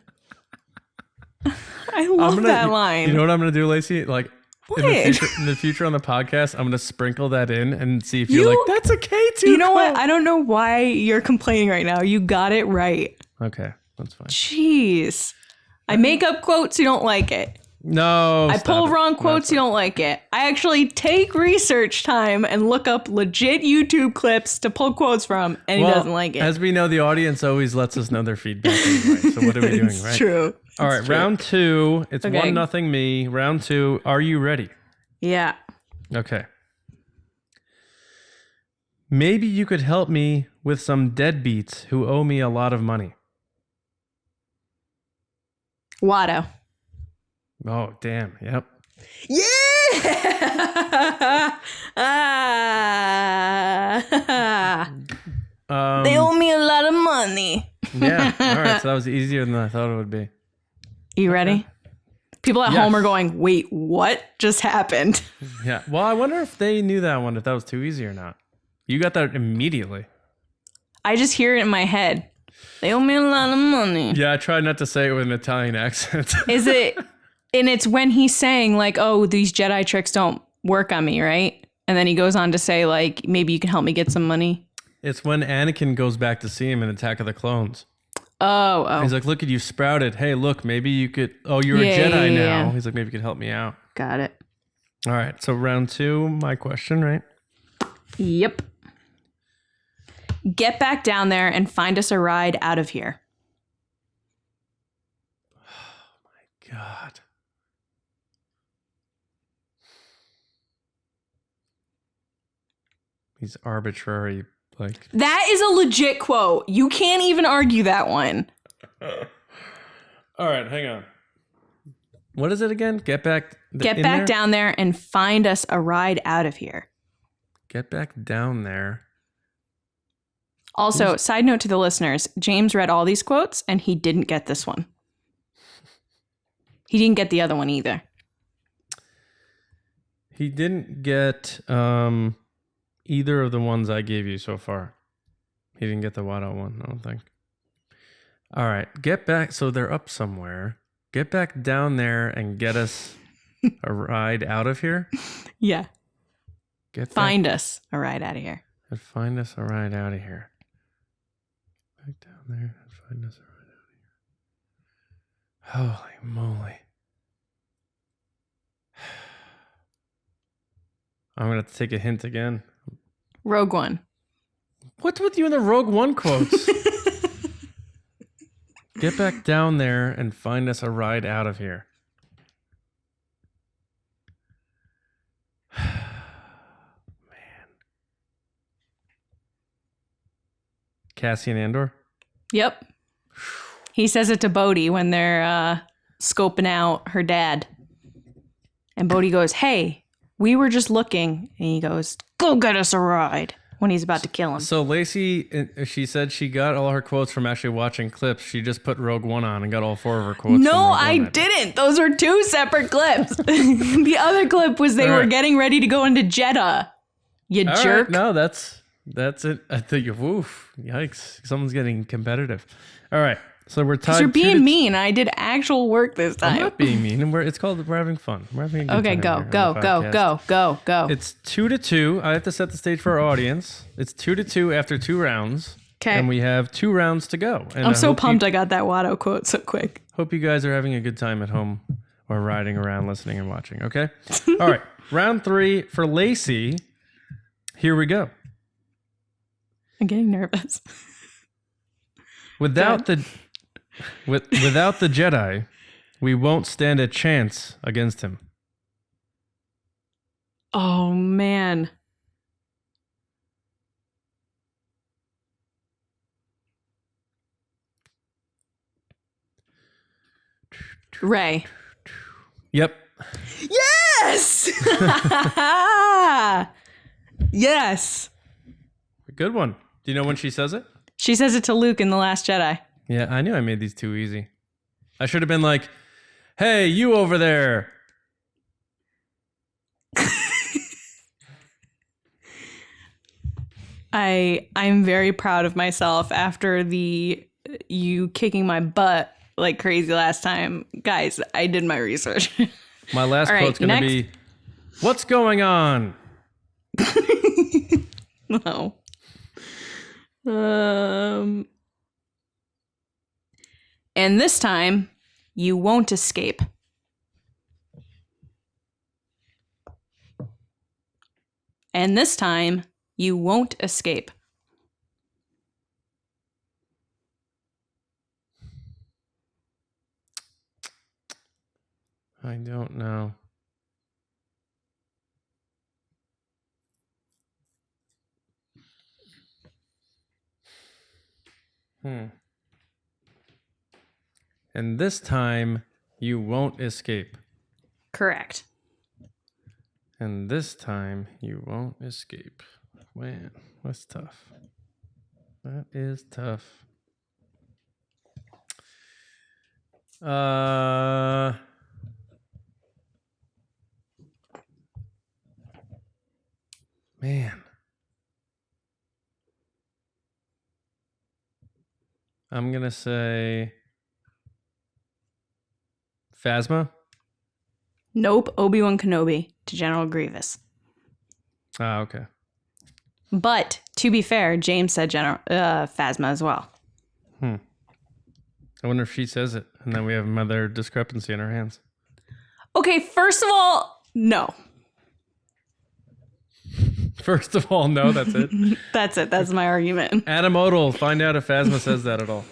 Speaker 2: I love that line.
Speaker 1: You know what I'm gonna do, Lacey? Like,
Speaker 2: what?
Speaker 1: In the future on the podcast, I'm gonna sprinkle that in and see if you're like, that's a K2.
Speaker 2: You know
Speaker 1: quote.
Speaker 2: what? I don't know why you're complaining right now. You got it right.
Speaker 1: Okay, that's fine.
Speaker 2: Jeez. I make up quotes, you don't like it.
Speaker 1: No.
Speaker 2: I pull wrong quotes, you don't like it. I actually take research time and look up legit YouTube clips to pull quotes from, and he doesn't like it.
Speaker 1: As we know, the audience always lets us know their feedback anyway. So what are we doing, right?
Speaker 2: True.
Speaker 1: All right, round 2. It's
Speaker 2: Okay.
Speaker 1: 1-0 me. Round 2. Are you ready?
Speaker 2: Yeah.
Speaker 1: Okay. Maybe you could help me with some deadbeats who owe me a lot of money.
Speaker 2: Watto.
Speaker 1: Oh, damn. Yep.
Speaker 2: Yeah. They owe me a lot of money.
Speaker 1: Yeah. All right. So that was easier than I thought it would be.
Speaker 2: You ready? People at
Speaker 1: Yes.
Speaker 2: home are going, wait, what just happened?
Speaker 1: Yeah. Well, I wonder if they knew that one, if that was too easy or not. You got that immediately.
Speaker 2: I just hear it in my head. They owe me a lot of money.
Speaker 1: Yeah, I tried not to say it with an Italian accent.
Speaker 2: Is it? And it's when he's saying like, oh, these Jedi tricks don't work on me, right? And then he goes on to say like, maybe you can help me get some money.
Speaker 1: It's when Anakin goes back to see him in Attack of the Clones.
Speaker 2: Oh.
Speaker 1: He's like, look at you sprouted. Hey, look, maybe you could... Oh, you're a Jedi now.
Speaker 2: Yeah.
Speaker 1: He's like, maybe you could help me out.
Speaker 2: Got it.
Speaker 1: All right, so round 2, my question, right?
Speaker 2: Yep. Get back down there and find us a ride out of here.
Speaker 1: God. These arbitrary, like...
Speaker 2: That is a legit quote. You can't even argue that one.
Speaker 1: All right, hang on. What is it again? Get back
Speaker 2: Down there and find us a ride out of here.
Speaker 1: Get back down there.
Speaker 2: Also, side note to the listeners, James read all these quotes and he didn't get this one. He didn't get the other one either.
Speaker 1: He didn't get either of the ones I gave you so far. He didn't get the Watto one, I don't think. All right, get back. So they're up somewhere. Get back down there and get us a ride out of here.
Speaker 2: Yeah.
Speaker 1: Find
Speaker 2: us a ride out of here.
Speaker 1: And find us a ride out of here. Back down there and find us a ride out of here. Holy moly. I'm going to have to take a hint again.
Speaker 2: Rogue One.
Speaker 1: What's with you in the Rogue One quotes? Get back down there and find us a ride out of here. Man. Cassian Andor?
Speaker 2: Yep. He says it to Bodhi when they're scoping out her dad. And Bodhi goes, hey, we were just looking. And he goes, go get us a ride. When he's about to kill him.
Speaker 1: So Lacey, she said she got all her quotes from actually watching clips. She just put Rogue One on and got all 4 of her quotes.
Speaker 2: No, I didn't. Those are 2 separate clips. The other clip was they were getting ready to go into Jeddah. You
Speaker 1: all
Speaker 2: jerk.
Speaker 1: Right, no, that's it. I think, woof, yikes. Someone's getting competitive. All right. So we're tied.
Speaker 2: You're being mean. I did actual work this time.
Speaker 1: I'm not being mean. And we're having fun. We're having a good
Speaker 2: okay,
Speaker 1: time
Speaker 2: go.
Speaker 1: It's 2-2. I have to set the stage for our audience. It's 2-2 after 2 rounds.
Speaker 2: Okay.
Speaker 1: And we have 2 rounds to go. And
Speaker 2: I'm so pumped I got that Watto quote so quick.
Speaker 1: Hope you guys are having a good time at home or riding around, listening and watching. Okay. All right. Round 3 for Lacey. Here we go.
Speaker 2: I'm getting nervous.
Speaker 1: Without the Jedi, we won't stand a chance against him.
Speaker 2: Oh, man. Rey.
Speaker 1: Yep.
Speaker 2: Yes! Yes.
Speaker 1: Good one. Do you know when she says it?
Speaker 2: She says it to Luke in The Last Jedi.
Speaker 1: Yeah, I knew I made these too easy. I should have been like, hey, you over there.
Speaker 2: I'm very proud of myself after you kicking my butt like crazy last time. Guys, I did my research.
Speaker 1: My last quote's going to be, what's going on?
Speaker 2: No. And this time, you won't escape. And this time, you won't escape.
Speaker 1: I don't know. And this time, you won't escape.
Speaker 2: Correct.
Speaker 1: And this time, you won't escape. Man, that's tough. That is tough. Man. I'm going to say Phasma.
Speaker 2: Nope, Obi-Wan Kenobi to General Grievous.
Speaker 1: Ah, okay.
Speaker 2: But, to be fair, James said Phasma as well.
Speaker 1: I wonder if she says it, and then we have another discrepancy in our hands.
Speaker 2: Okay, first of all, no.
Speaker 1: First of all, no, that's it.
Speaker 2: That's it. That's my argument.
Speaker 1: Adam Odell, find out if Phasma says that at all.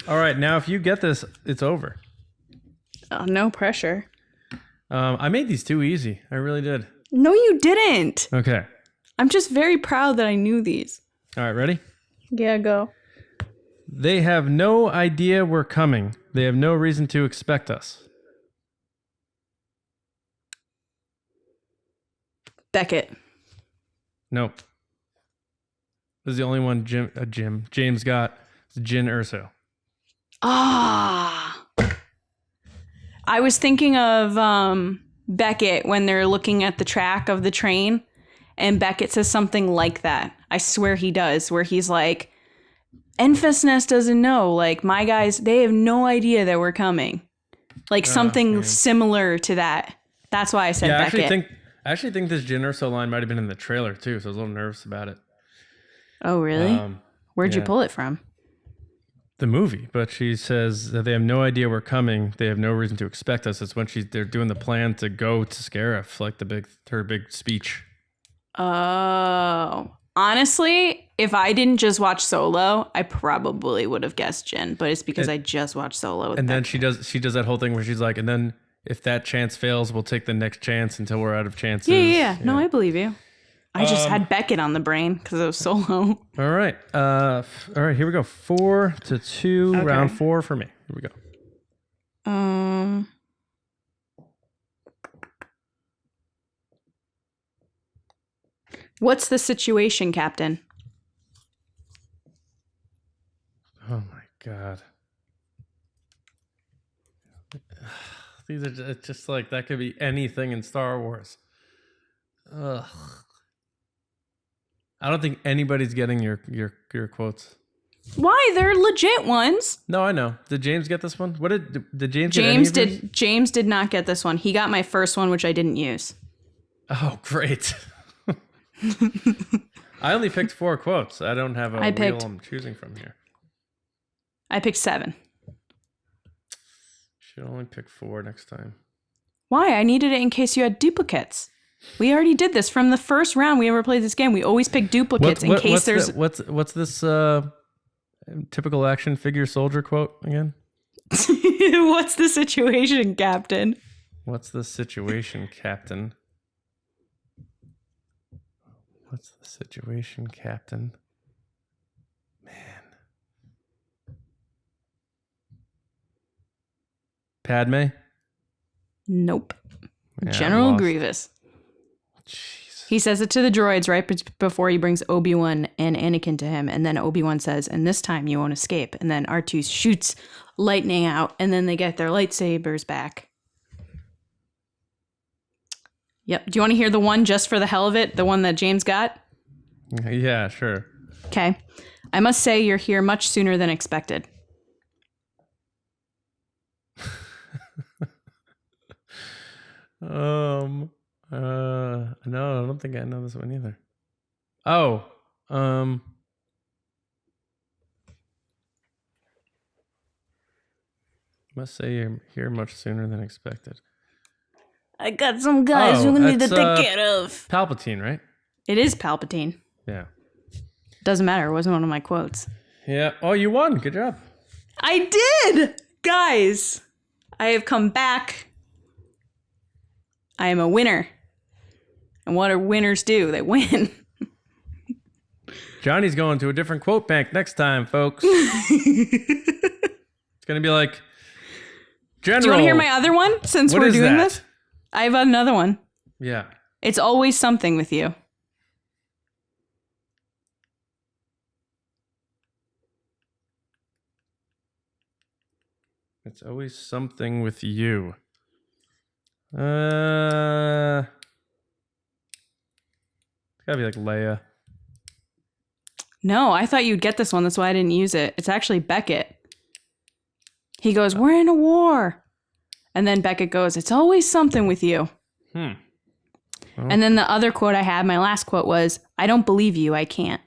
Speaker 1: All right, now if you get this, it's over.
Speaker 2: Oh, no pressure.
Speaker 1: I made these too easy. I really did.
Speaker 2: No, you didn't.
Speaker 1: Okay.
Speaker 2: I'm just very proud that I knew these.
Speaker 1: All right, ready?
Speaker 2: Yeah, go.
Speaker 1: They have no idea we're coming. They have no reason to expect us.
Speaker 2: Beckett.
Speaker 1: Nope. This is the only one James got. It's Jyn Erso.
Speaker 2: Ah. I was thinking of Beckett when they're looking at the track of the train, and Beckett says something like that. I swear he does, where he's like, Enfys doesn't know. Like, my guys, they have no idea that we're coming. Like, something similar to that. That's why I said Beckett.
Speaker 1: I actually think this Jyn Erso line might have been in the trailer, too, so I was a little nervous about it.
Speaker 2: Oh, really? Where'd you pull it from?
Speaker 1: The movie, but she says that they have no idea we're coming. They have no reason to expect us. It's when they're doing the plan to go to Scarif, like her big speech.
Speaker 2: Oh, honestly, if I didn't just watch Solo, I probably would have guessed Jyn, but it's because I just watched Solo.
Speaker 1: And then she does that whole thing where she's like, and then if that chance fails, we'll take the next chance until we're out of chances.
Speaker 2: Yeah. No, I believe you. I just had Beckett on the brain because it was Solo.
Speaker 1: All right. Here we go. 4-2, okay. Round 4 for me. Here we go.
Speaker 2: What's the situation, Captain?
Speaker 1: Oh my God. These are just like, that could be anything in Star Wars. Ugh. I don't think anybody's getting your quotes.
Speaker 2: Why? They're legit ones.
Speaker 1: No, I know. Did James get this one? What did James get?
Speaker 2: James did not get this one. He got my first one, which I didn't use.
Speaker 1: Oh, great. I only picked 4 quotes. I don't have a wheel I'm choosing from here.
Speaker 2: I picked 7.
Speaker 1: Should only pick 4 next time.
Speaker 2: Why? I needed it in case you had duplicates. We already did this from the first round we ever played this game. We always pick duplicates in case there's...
Speaker 1: What's this typical action figure soldier quote again?
Speaker 2: What's the situation, Captain?
Speaker 1: What's the situation, Captain? What's the situation, Captain? Man. Padme?
Speaker 2: Nope.
Speaker 1: Yeah,
Speaker 2: General Grievous.
Speaker 1: Jeez.
Speaker 2: He says it to the droids right before he brings Obi-Wan and Anakin to him. And then Obi-Wan says, and this time you won't escape. And then R2 shoots lightning out. And then they get their lightsabers back. Yep. Do you want to hear the one just for the hell of it? The one that James got?
Speaker 1: Yeah, sure.
Speaker 2: Okay. I must say you're here much sooner than expected.
Speaker 1: No, I don't think I know this one either. Oh, must say you're here much sooner than expected.
Speaker 2: I got some guys who need to take care of.
Speaker 1: Palpatine, right?
Speaker 2: It is Palpatine.
Speaker 1: Yeah.
Speaker 2: Doesn't matter. It wasn't one of my quotes.
Speaker 1: Yeah. Oh, you won. Good job.
Speaker 2: I did! Guys, I have come back. I am a winner. And what do winners do? They win.
Speaker 1: Johnny's going to a different quote bank next time, folks. It's going to be like, General.
Speaker 2: Do you want to hear my other one since we're doing this? I have another one.
Speaker 1: Yeah.
Speaker 2: It's always something with you.
Speaker 1: It's always something with you. It's gotta be like Leia.
Speaker 2: No, I thought you'd get this one. That's why I didn't use it. It's actually Beckett. He goes, we're in a war. And then Beckett goes, it's always something with you.
Speaker 1: Well.
Speaker 2: And then the other quote I had, my last quote was, I don't believe you, I can't.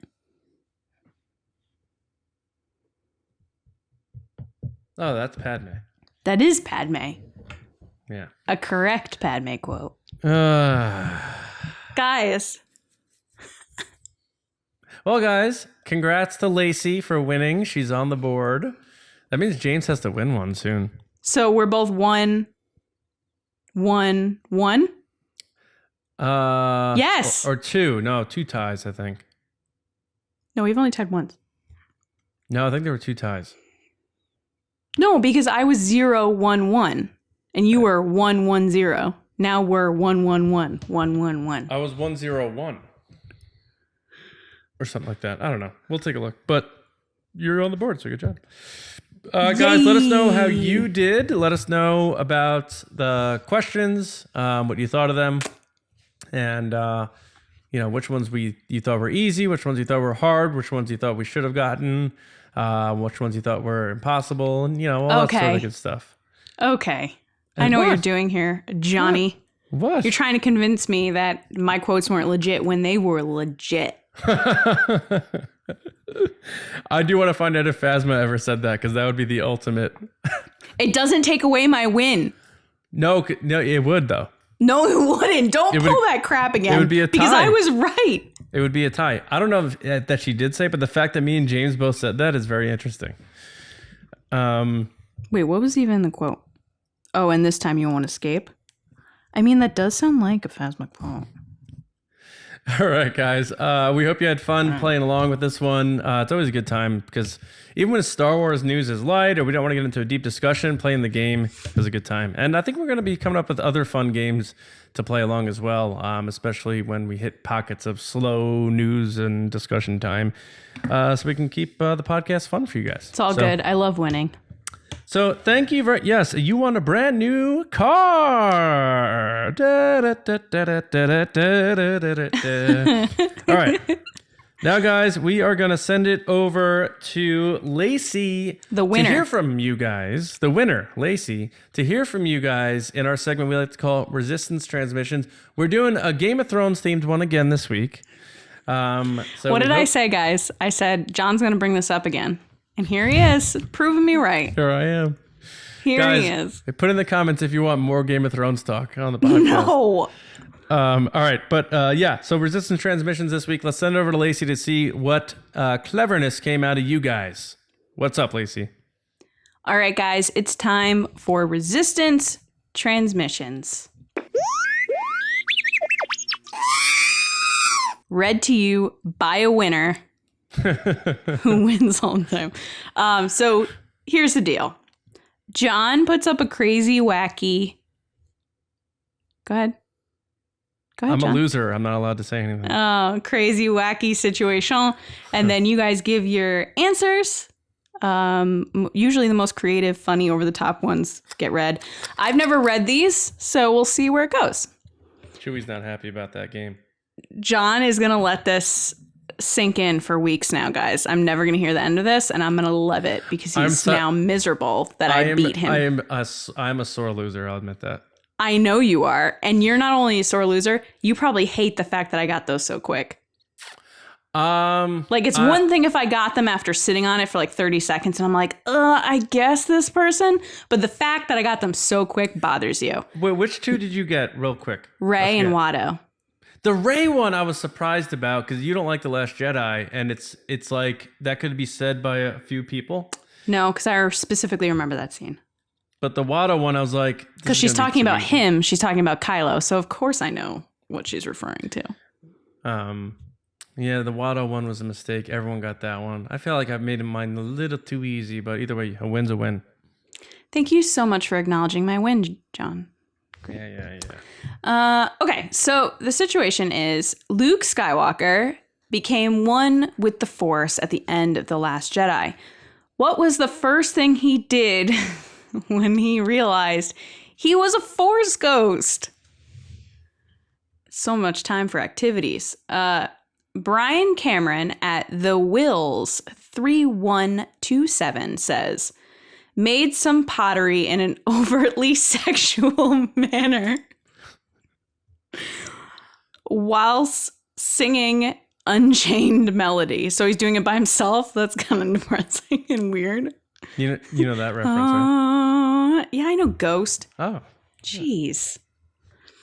Speaker 1: Oh, that's Padme.
Speaker 2: That is Padme.
Speaker 1: Yeah.
Speaker 2: A correct Padme quote. guys.
Speaker 1: Well, guys, congrats to Lacey for winning. She's on the board. That means James has to win one soon.
Speaker 2: So we're both 1-1-1. Yes.
Speaker 1: Or two. No, two ties, I think.
Speaker 2: No, we've only tied once.
Speaker 1: No, I think there were two ties.
Speaker 2: No, because I was 0-1-1 and you were 1-1-0. Now we're 1-1-1, 1-1-1.
Speaker 1: I was 1-0-1. Or something like that. I don't know. We'll take a look. But you're on the board, so good job. Guys, let us know how you did. Let us know about the questions, what you thought of them, and which ones you thought were easy, which ones you thought were hard, which ones you thought we should have gotten, which ones you thought were impossible, and all that sort of good stuff.
Speaker 2: Okay.
Speaker 1: And
Speaker 2: I know what you're doing here, Johnny.
Speaker 1: What?
Speaker 2: You're trying to convince me that my quotes weren't legit when they were legit.
Speaker 1: I do want to find out if Phasma ever said that, because that would be the ultimate.
Speaker 2: It doesn't take away my win.
Speaker 1: No, it would, though.
Speaker 2: No, it wouldn't. Don't pull that crap again.
Speaker 1: It would be a tie.
Speaker 2: Because I was right.
Speaker 1: It would be a tie. I don't know if that she did say, but the fact that me and James both said that is very interesting.
Speaker 2: Wait, what was even the quote? Oh, and this time you won't escape? I mean, that does sound like a Phasma quote.
Speaker 1: All right, guys. We hope you had fun playing along with this one. It's always a good time because even when Star Wars news is light or we don't want to get into a deep discussion, playing the game is a good time. And I think we're going to be coming up with other fun games to play along as well, especially when we hit pockets of slow news and discussion time, so we can keep the podcast fun for you guys.
Speaker 2: It's all good. I love winning.
Speaker 1: So thank you very yes, you won a brand new car. All right. Now, guys, we are going to send it over to Lacey.
Speaker 2: The winner.
Speaker 1: To hear from you guys. The winner, Lacey. To hear from you guys in our segment we like to call Resistance Transmissions. We're doing a Game of Thrones themed one again this week.
Speaker 2: What did I say, guys? I said, John's going to bring this up again. And here he is, proving me right.
Speaker 1: Here I am.
Speaker 2: Here
Speaker 1: Guys,
Speaker 2: he is.
Speaker 1: Put in the comments if you want more Game of Thrones talk on the podcast.
Speaker 2: No.
Speaker 1: All right, but so Resistance Transmissions this week. Let's send it over to Lacey to see what cleverness came out of you guys. What's up, Lacey?
Speaker 2: All right, guys, it's time for Resistance Transmissions. Read to you by a winner who wins all the time. So here's the deal. John puts up a crazy, wacky... Go ahead,
Speaker 1: I'm
Speaker 2: John.
Speaker 1: a loser. I'm not allowed to say anything.
Speaker 2: Oh, crazy, wacky situation. And then you guys give your answers. Usually the most creative, funny, over-the-top ones get read. I've never read these, so we'll see where it goes.
Speaker 1: Chewie's not happy about that game.
Speaker 2: John is going to let this sink in for weeks now, guys. I'm never going to hear the end of this, and I'm going to love it because he's now miserable that I beat him.
Speaker 1: I'm a sore loser. I'll admit that.
Speaker 2: I know you are. And you're not only a sore loser, you probably hate the fact that I got those so quick. It's one thing if I got them after sitting on it for like 30 seconds and I'm like, I guess this person. But the fact that I got them so quick bothers you.
Speaker 1: Wait, which two did you get real quick?
Speaker 2: Rey and Watto.
Speaker 1: The Rey one I was surprised about because you don't like The Last Jedi, and it's like that could be said by a few people.
Speaker 2: No, because I specifically remember that scene.
Speaker 1: But the Watto one, I was like...
Speaker 2: Because she's talking about him, she's talking about Kylo, so of course I know what she's referring to.
Speaker 1: Yeah, the Watto one was a mistake. Everyone got that one. I feel like I've made mine a little too easy, but either way, a win's a win.
Speaker 2: Thank you so much for acknowledging my win, John. Great.
Speaker 1: Yeah.
Speaker 2: Okay, so the situation is Luke Skywalker became one with the Force at the end of The Last Jedi. What was the first thing he did when he realized he was a Force ghost? So much time for activities. Brian Cameron at The Wills 3127 says, made some pottery in an overtly sexual manner whilst singing Unchained Melody. So he's doing it by himself? That's kind of depressing and weird.
Speaker 1: You know that reference, right?
Speaker 2: Yeah, I know Ghost.
Speaker 1: Oh.
Speaker 2: Jeez.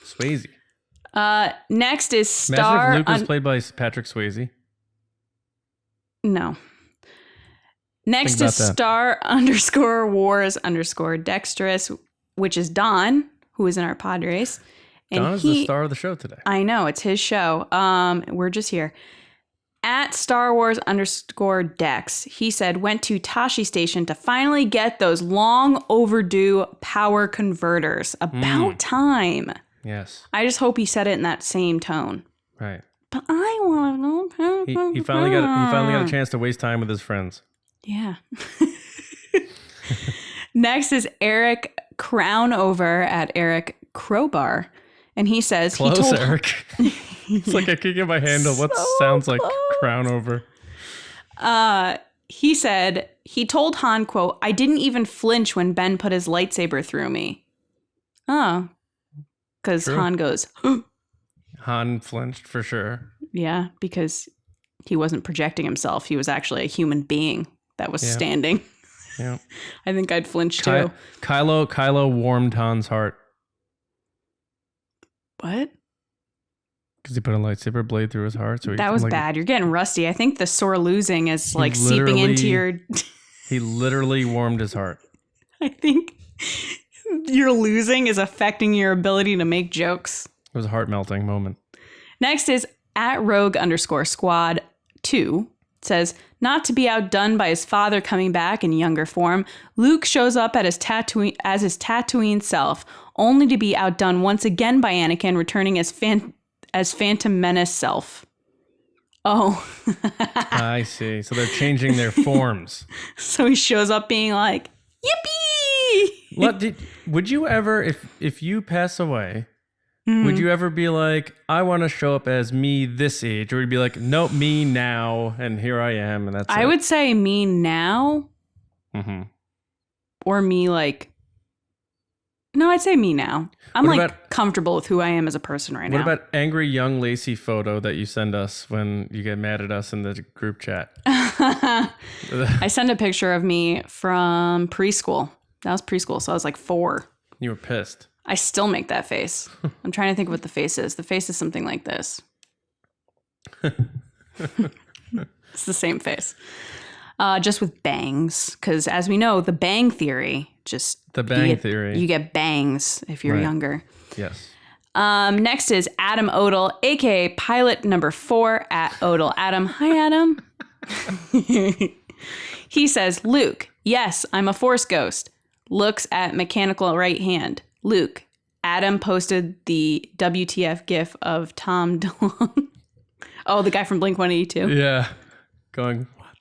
Speaker 1: Swayze.
Speaker 2: Next is
Speaker 1: Imagine
Speaker 2: Star.
Speaker 1: if Luke was played by Patrick Swayze.
Speaker 2: No. Next
Speaker 1: Think
Speaker 2: is
Speaker 1: about that.
Speaker 2: Star_Wars_Dexterous, which is Don, who is in our pod race. And
Speaker 1: Don is the star of the show today.
Speaker 2: I know, it's his show. We're just here. At Star_Wars_Dex, he said, went to Tashi Station to finally get those long overdue power converters. About time.
Speaker 1: Yes.
Speaker 2: I just hope he said it in that same tone.
Speaker 1: Right.
Speaker 2: But I want to know.
Speaker 1: He finally got a chance to waste time with his friends.
Speaker 2: Yeah. Next is Eric Crownover at Eric Crowbar. And he says...
Speaker 1: Close, Eric. It's like I can't get my handle. What sounds like crown over?
Speaker 2: He said, he told Han, quote, I didn't even flinch when Ben put his lightsaber through me. Oh. Because Han goes...
Speaker 1: Han flinched for sure.
Speaker 2: Yeah, because he wasn't projecting himself. He was actually a human being that was standing.
Speaker 1: Yeah.
Speaker 2: I think I'd flinch too.
Speaker 1: Kylo warmed Han's heart.
Speaker 2: What?
Speaker 1: Because he put a lightsaber blade through his heart. So
Speaker 2: that was bad. You're getting rusty. I think the sore losing is like seeping into your...
Speaker 1: He literally warmed his heart.
Speaker 2: I think your losing is affecting your ability to make jokes.
Speaker 1: It was a heart-melting moment.
Speaker 2: Next is at Rogue_Squad 2. Says, not to be outdone by his father coming back in younger form, Luke shows up at his Tatooine self, only to be outdone once again by Anakin, returning as Phantom Menace self. Oh.
Speaker 1: I see. So they're changing their forms.
Speaker 2: So he shows up being like, yippee!
Speaker 1: Would you ever, if you pass away, would you ever be like, I want to show up as me this age? Or would you be like, nope, me now, and here I am, and that's it?
Speaker 2: I would say me now.
Speaker 1: Mm-hmm.
Speaker 2: Or me like... No, I'd say me now. I'm comfortable with who I am as a person right now.
Speaker 1: What about angry young Lacey photo that you send us when you get mad at us in the group chat?
Speaker 2: I sent a picture of me from preschool. That was preschool, so I was like 4.
Speaker 1: You were pissed.
Speaker 2: I still make that face. I'm trying to think what the face is. The face is something like this. It's the same face. Just with bangs. Because as we know, the bang theory, you get bangs if you're younger.
Speaker 1: Yes.
Speaker 2: Next is Adam Odell, aka pilot number 4 at Odell Adam. Hi, Adam. He says, Luke, yes, I'm a Force ghost. Looks at mechanical right hand. Luke. Adam posted the WTF gif of Tom DeLonge. Oh, the guy from Blink-182.
Speaker 1: Yeah. Going, what?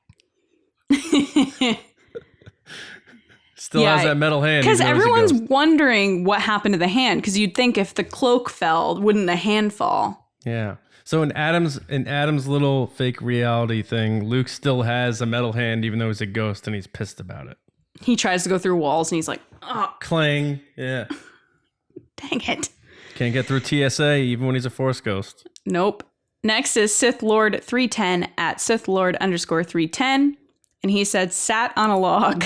Speaker 1: Still has that metal hand.
Speaker 2: Because everyone's wondering what happened to the hand. Because you'd think if the cloak fell, wouldn't the hand fall?
Speaker 1: Yeah. So in Adam's little fake reality thing, Luke still has a metal hand, even though he's a ghost, and he's pissed about it.
Speaker 2: He tries to go through walls, and he's like, oh.
Speaker 1: Clang. Yeah.
Speaker 2: Dang it.
Speaker 1: Can't get through TSA, even when he's a Force ghost.
Speaker 2: Nope. Next is Sith Lord 310 at Sith Lord _310. And he said, sat on a log.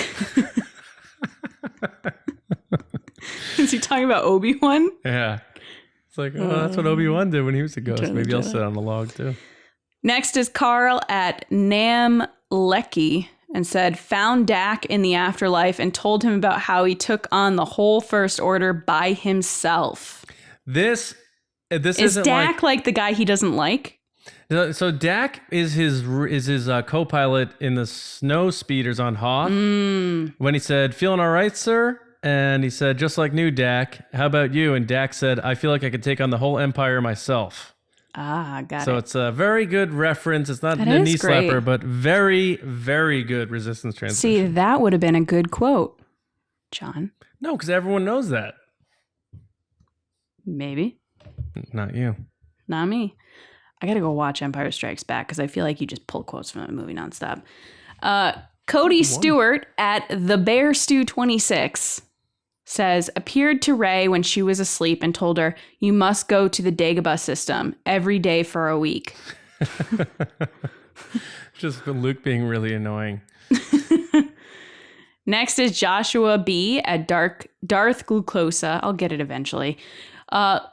Speaker 2: Is he talking about Obi-Wan?
Speaker 1: Yeah. It's like, oh, that's what Obi-Wan did when he was a ghost. Maybe I'll sit on the log too.
Speaker 2: Next is Carl at Nam Lecky and said, found Dak in the afterlife and told him about how he took on the whole First Order by himself.
Speaker 1: This
Speaker 2: is
Speaker 1: isn't
Speaker 2: Dak like the guy he doesn't like?
Speaker 1: So Dak is his co-pilot in the snow speeders on Hoth. When he said, feeling all right, sir? And he said, just like new, Dak. How about you? And Dak said, I feel like I could take on the whole Empire myself.
Speaker 2: Ah, got it.
Speaker 1: So it's a very good reference. It's not a knee slapper, but very, very good Resistance transmission.
Speaker 2: See, that would have been a good quote, John.
Speaker 1: No, because everyone knows that.
Speaker 2: Maybe.
Speaker 1: Not you.
Speaker 2: Not me. I got to go watch Empire Strikes Back because I feel like you just pull quotes from that movie nonstop. Cody Stewart at The Bear Stew 26 says, appeared to Rey when she was asleep and told her, you must go to the Dagobah system every day for a week.
Speaker 1: Just Luke being really annoying.
Speaker 2: Next is Joshua B. at Darth Glucosa. I'll get it eventually.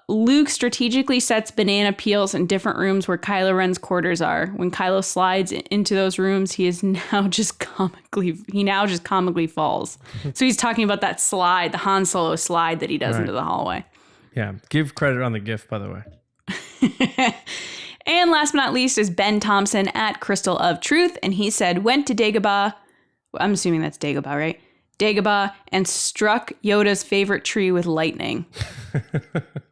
Speaker 5: Luke strategically sets banana peels in different rooms where Kylo Ren's quarters are. When Kylo slides into those rooms, he now just comically falls. So he's talking about that slide, the Han Solo slide that he does into the hallway.
Speaker 1: Yeah, give credit on the GIF, by the way.
Speaker 5: And last but not least is Ben Thompson at Crystal of Truth. And he said, went to Dagobah. I'm assuming that's Dagobah, right? Dagobah, and struck Yoda's favorite tree with lightning.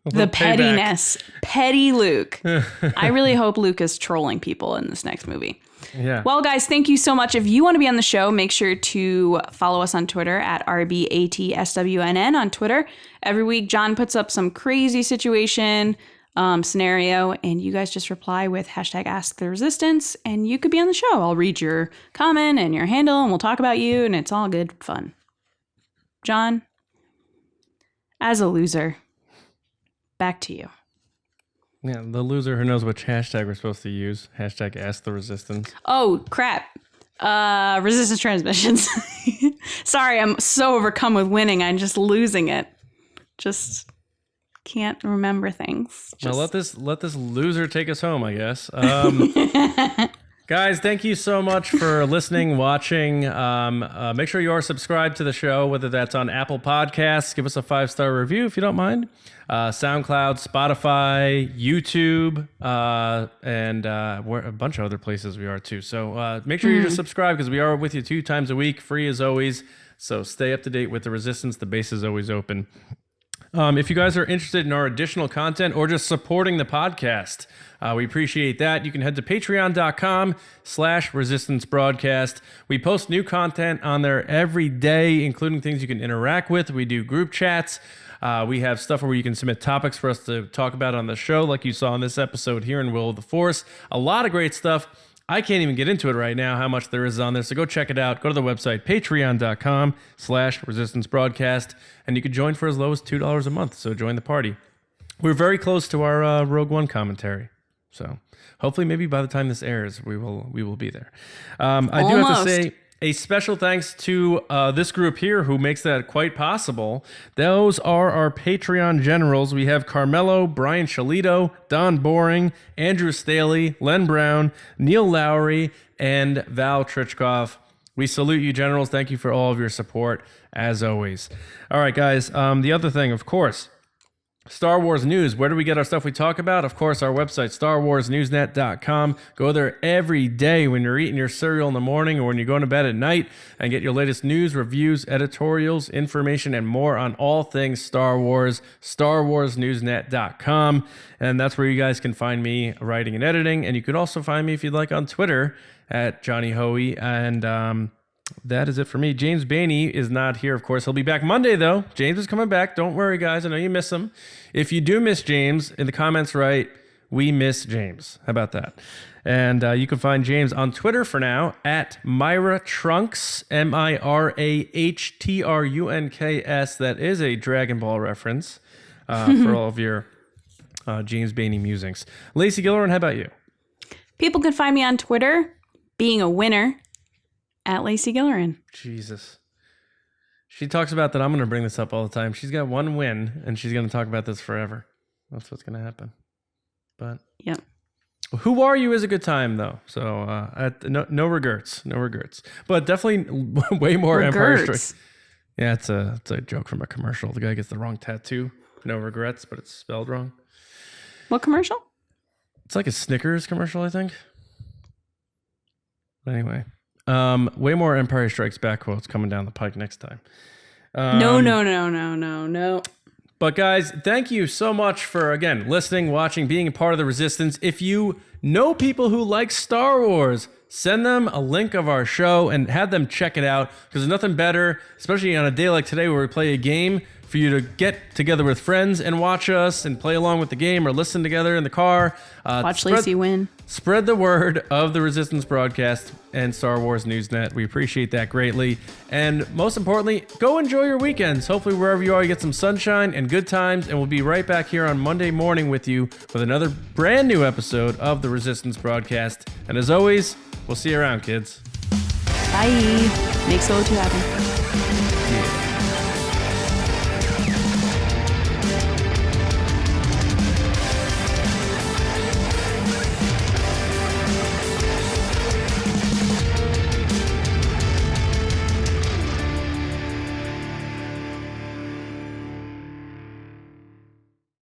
Speaker 5: The pettiness. Petty Luke. I really hope Luke is trolling people in this next movie.
Speaker 1: Yeah.
Speaker 5: Well, guys, thank you so much. If you want to be on the show, make sure to follow us on Twitter at RBATSWNN on Twitter. Every week, John puts up some crazy situation, scenario, and you guys just reply with hashtag Ask the Resistance, and you could be on the show. I'll read your comment and your handle, and we'll talk about you, and it's all good fun. John, as a loser, back to you.
Speaker 1: Yeah, the loser who knows which hashtag we're supposed to use. Hashtag Ask the Resistance.
Speaker 5: Oh, crap. Resistance transmissions. Sorry, I'm so overcome with winning. I'm just losing it. Just can't remember things.
Speaker 1: Now let this loser take us home, I guess. Guys, thank you so much for listening, watching. Make sure you are subscribed to the show, whether that's on Apple Podcasts. Give us a 5-star review if you don't mind. SoundCloud, Spotify, YouTube, and we're a bunch of other places we are too. So make sure you're just subscribed, because we are with you 2 times a week, free as always. So stay up to date with the Resistance. The base is always open. If you guys are interested in our additional content or just supporting the podcast, we appreciate that. You can head to patreon.com/Resistance Broadcast. We post new content on there every day, including things you can interact with. We do group chats. We have stuff where you can submit topics for us to talk about on the show, like you saw in this episode here in Will of the Force. A lot of great stuff. I can't even get into it right now, how much there is on there. So go check it out. Go to the website, patreon.com/Resistance Broadcast, and you can join for as low as $2 a month. So join the party. We're very close to our Rogue One commentary. So hopefully maybe by the time this airs, we will be there. I do have to say a special thanks to this group here who makes that quite possible. Those are our Patreon generals. We have Carmelo, Brian Shalito, Don Boring, Andrew Staley, Len Brown, Neil Lowry, and Val Trichkoff. We salute you, generals. Thank you for all of your support, as always. All right, guys. The other thing, of course, Star Wars news. Where do we get our stuff we talk about? Of course, our website, starwarsnewsnet.com. Go there every day when you're eating your cereal in the morning or when you're going to bed at night and get your latest news, reviews, editorials, information, and more on all things Star Wars, starwarsnewsnet.com. And that's where you guys can find me writing and editing. And you could also find me, if you'd like, on Twitter at Johnny Hoey. And that is it for me. James Baney is not here, of course. He'll be back Monday, though. James is coming back. Don't worry, guys. I know you miss him. If you do miss James, in the comments write, "We miss James." How about that? And you can find James on Twitter for now at Myra Trunks, MIRAHTRUNKS. That is a Dragon Ball reference for all of your James Baney musings. Lacey Gillerin, how about you?
Speaker 5: People can find me on Twitter, being a winner, at Lacey Gillerin.
Speaker 1: Jesus. She talks about that. I'm going to bring this up all the time. She's got one win, and she's going to talk about this forever. That's what's going to happen. But
Speaker 5: yep.
Speaker 1: Who Are You is a good time, though. So no regrets. No regrets. But definitely way more Empire Strikes. Yeah, it's a joke from a commercial. The guy gets the wrong tattoo. No regrets, but it's spelled wrong.
Speaker 5: What commercial?
Speaker 1: It's like a Snickers commercial, I think. But anyway. Way more Empire Strikes Back quotes coming down the pike next time.
Speaker 5: No.
Speaker 1: But guys, thank you so much for, again, listening, watching, being a part of the Resistance. If you know people who like Star Wars, send them a link of our show and have them check it out, because there's nothing better, especially on a day like today where we play a game, for you to get together with friends and watch us and play along with the game or listen together in the car.
Speaker 5: Watch Lacey win.
Speaker 1: Spread the word of the Resistance Broadcast and Star Wars Newsnet. We appreciate that greatly. And most importantly, go enjoy your weekends. Hopefully wherever you are, you get some sunshine and good times. And we'll be right back here on Monday morning with you with another brand new episode of the Resistance Broadcast. And as always, we'll see you around, kids.
Speaker 5: Bye. Make Solo 2 happen.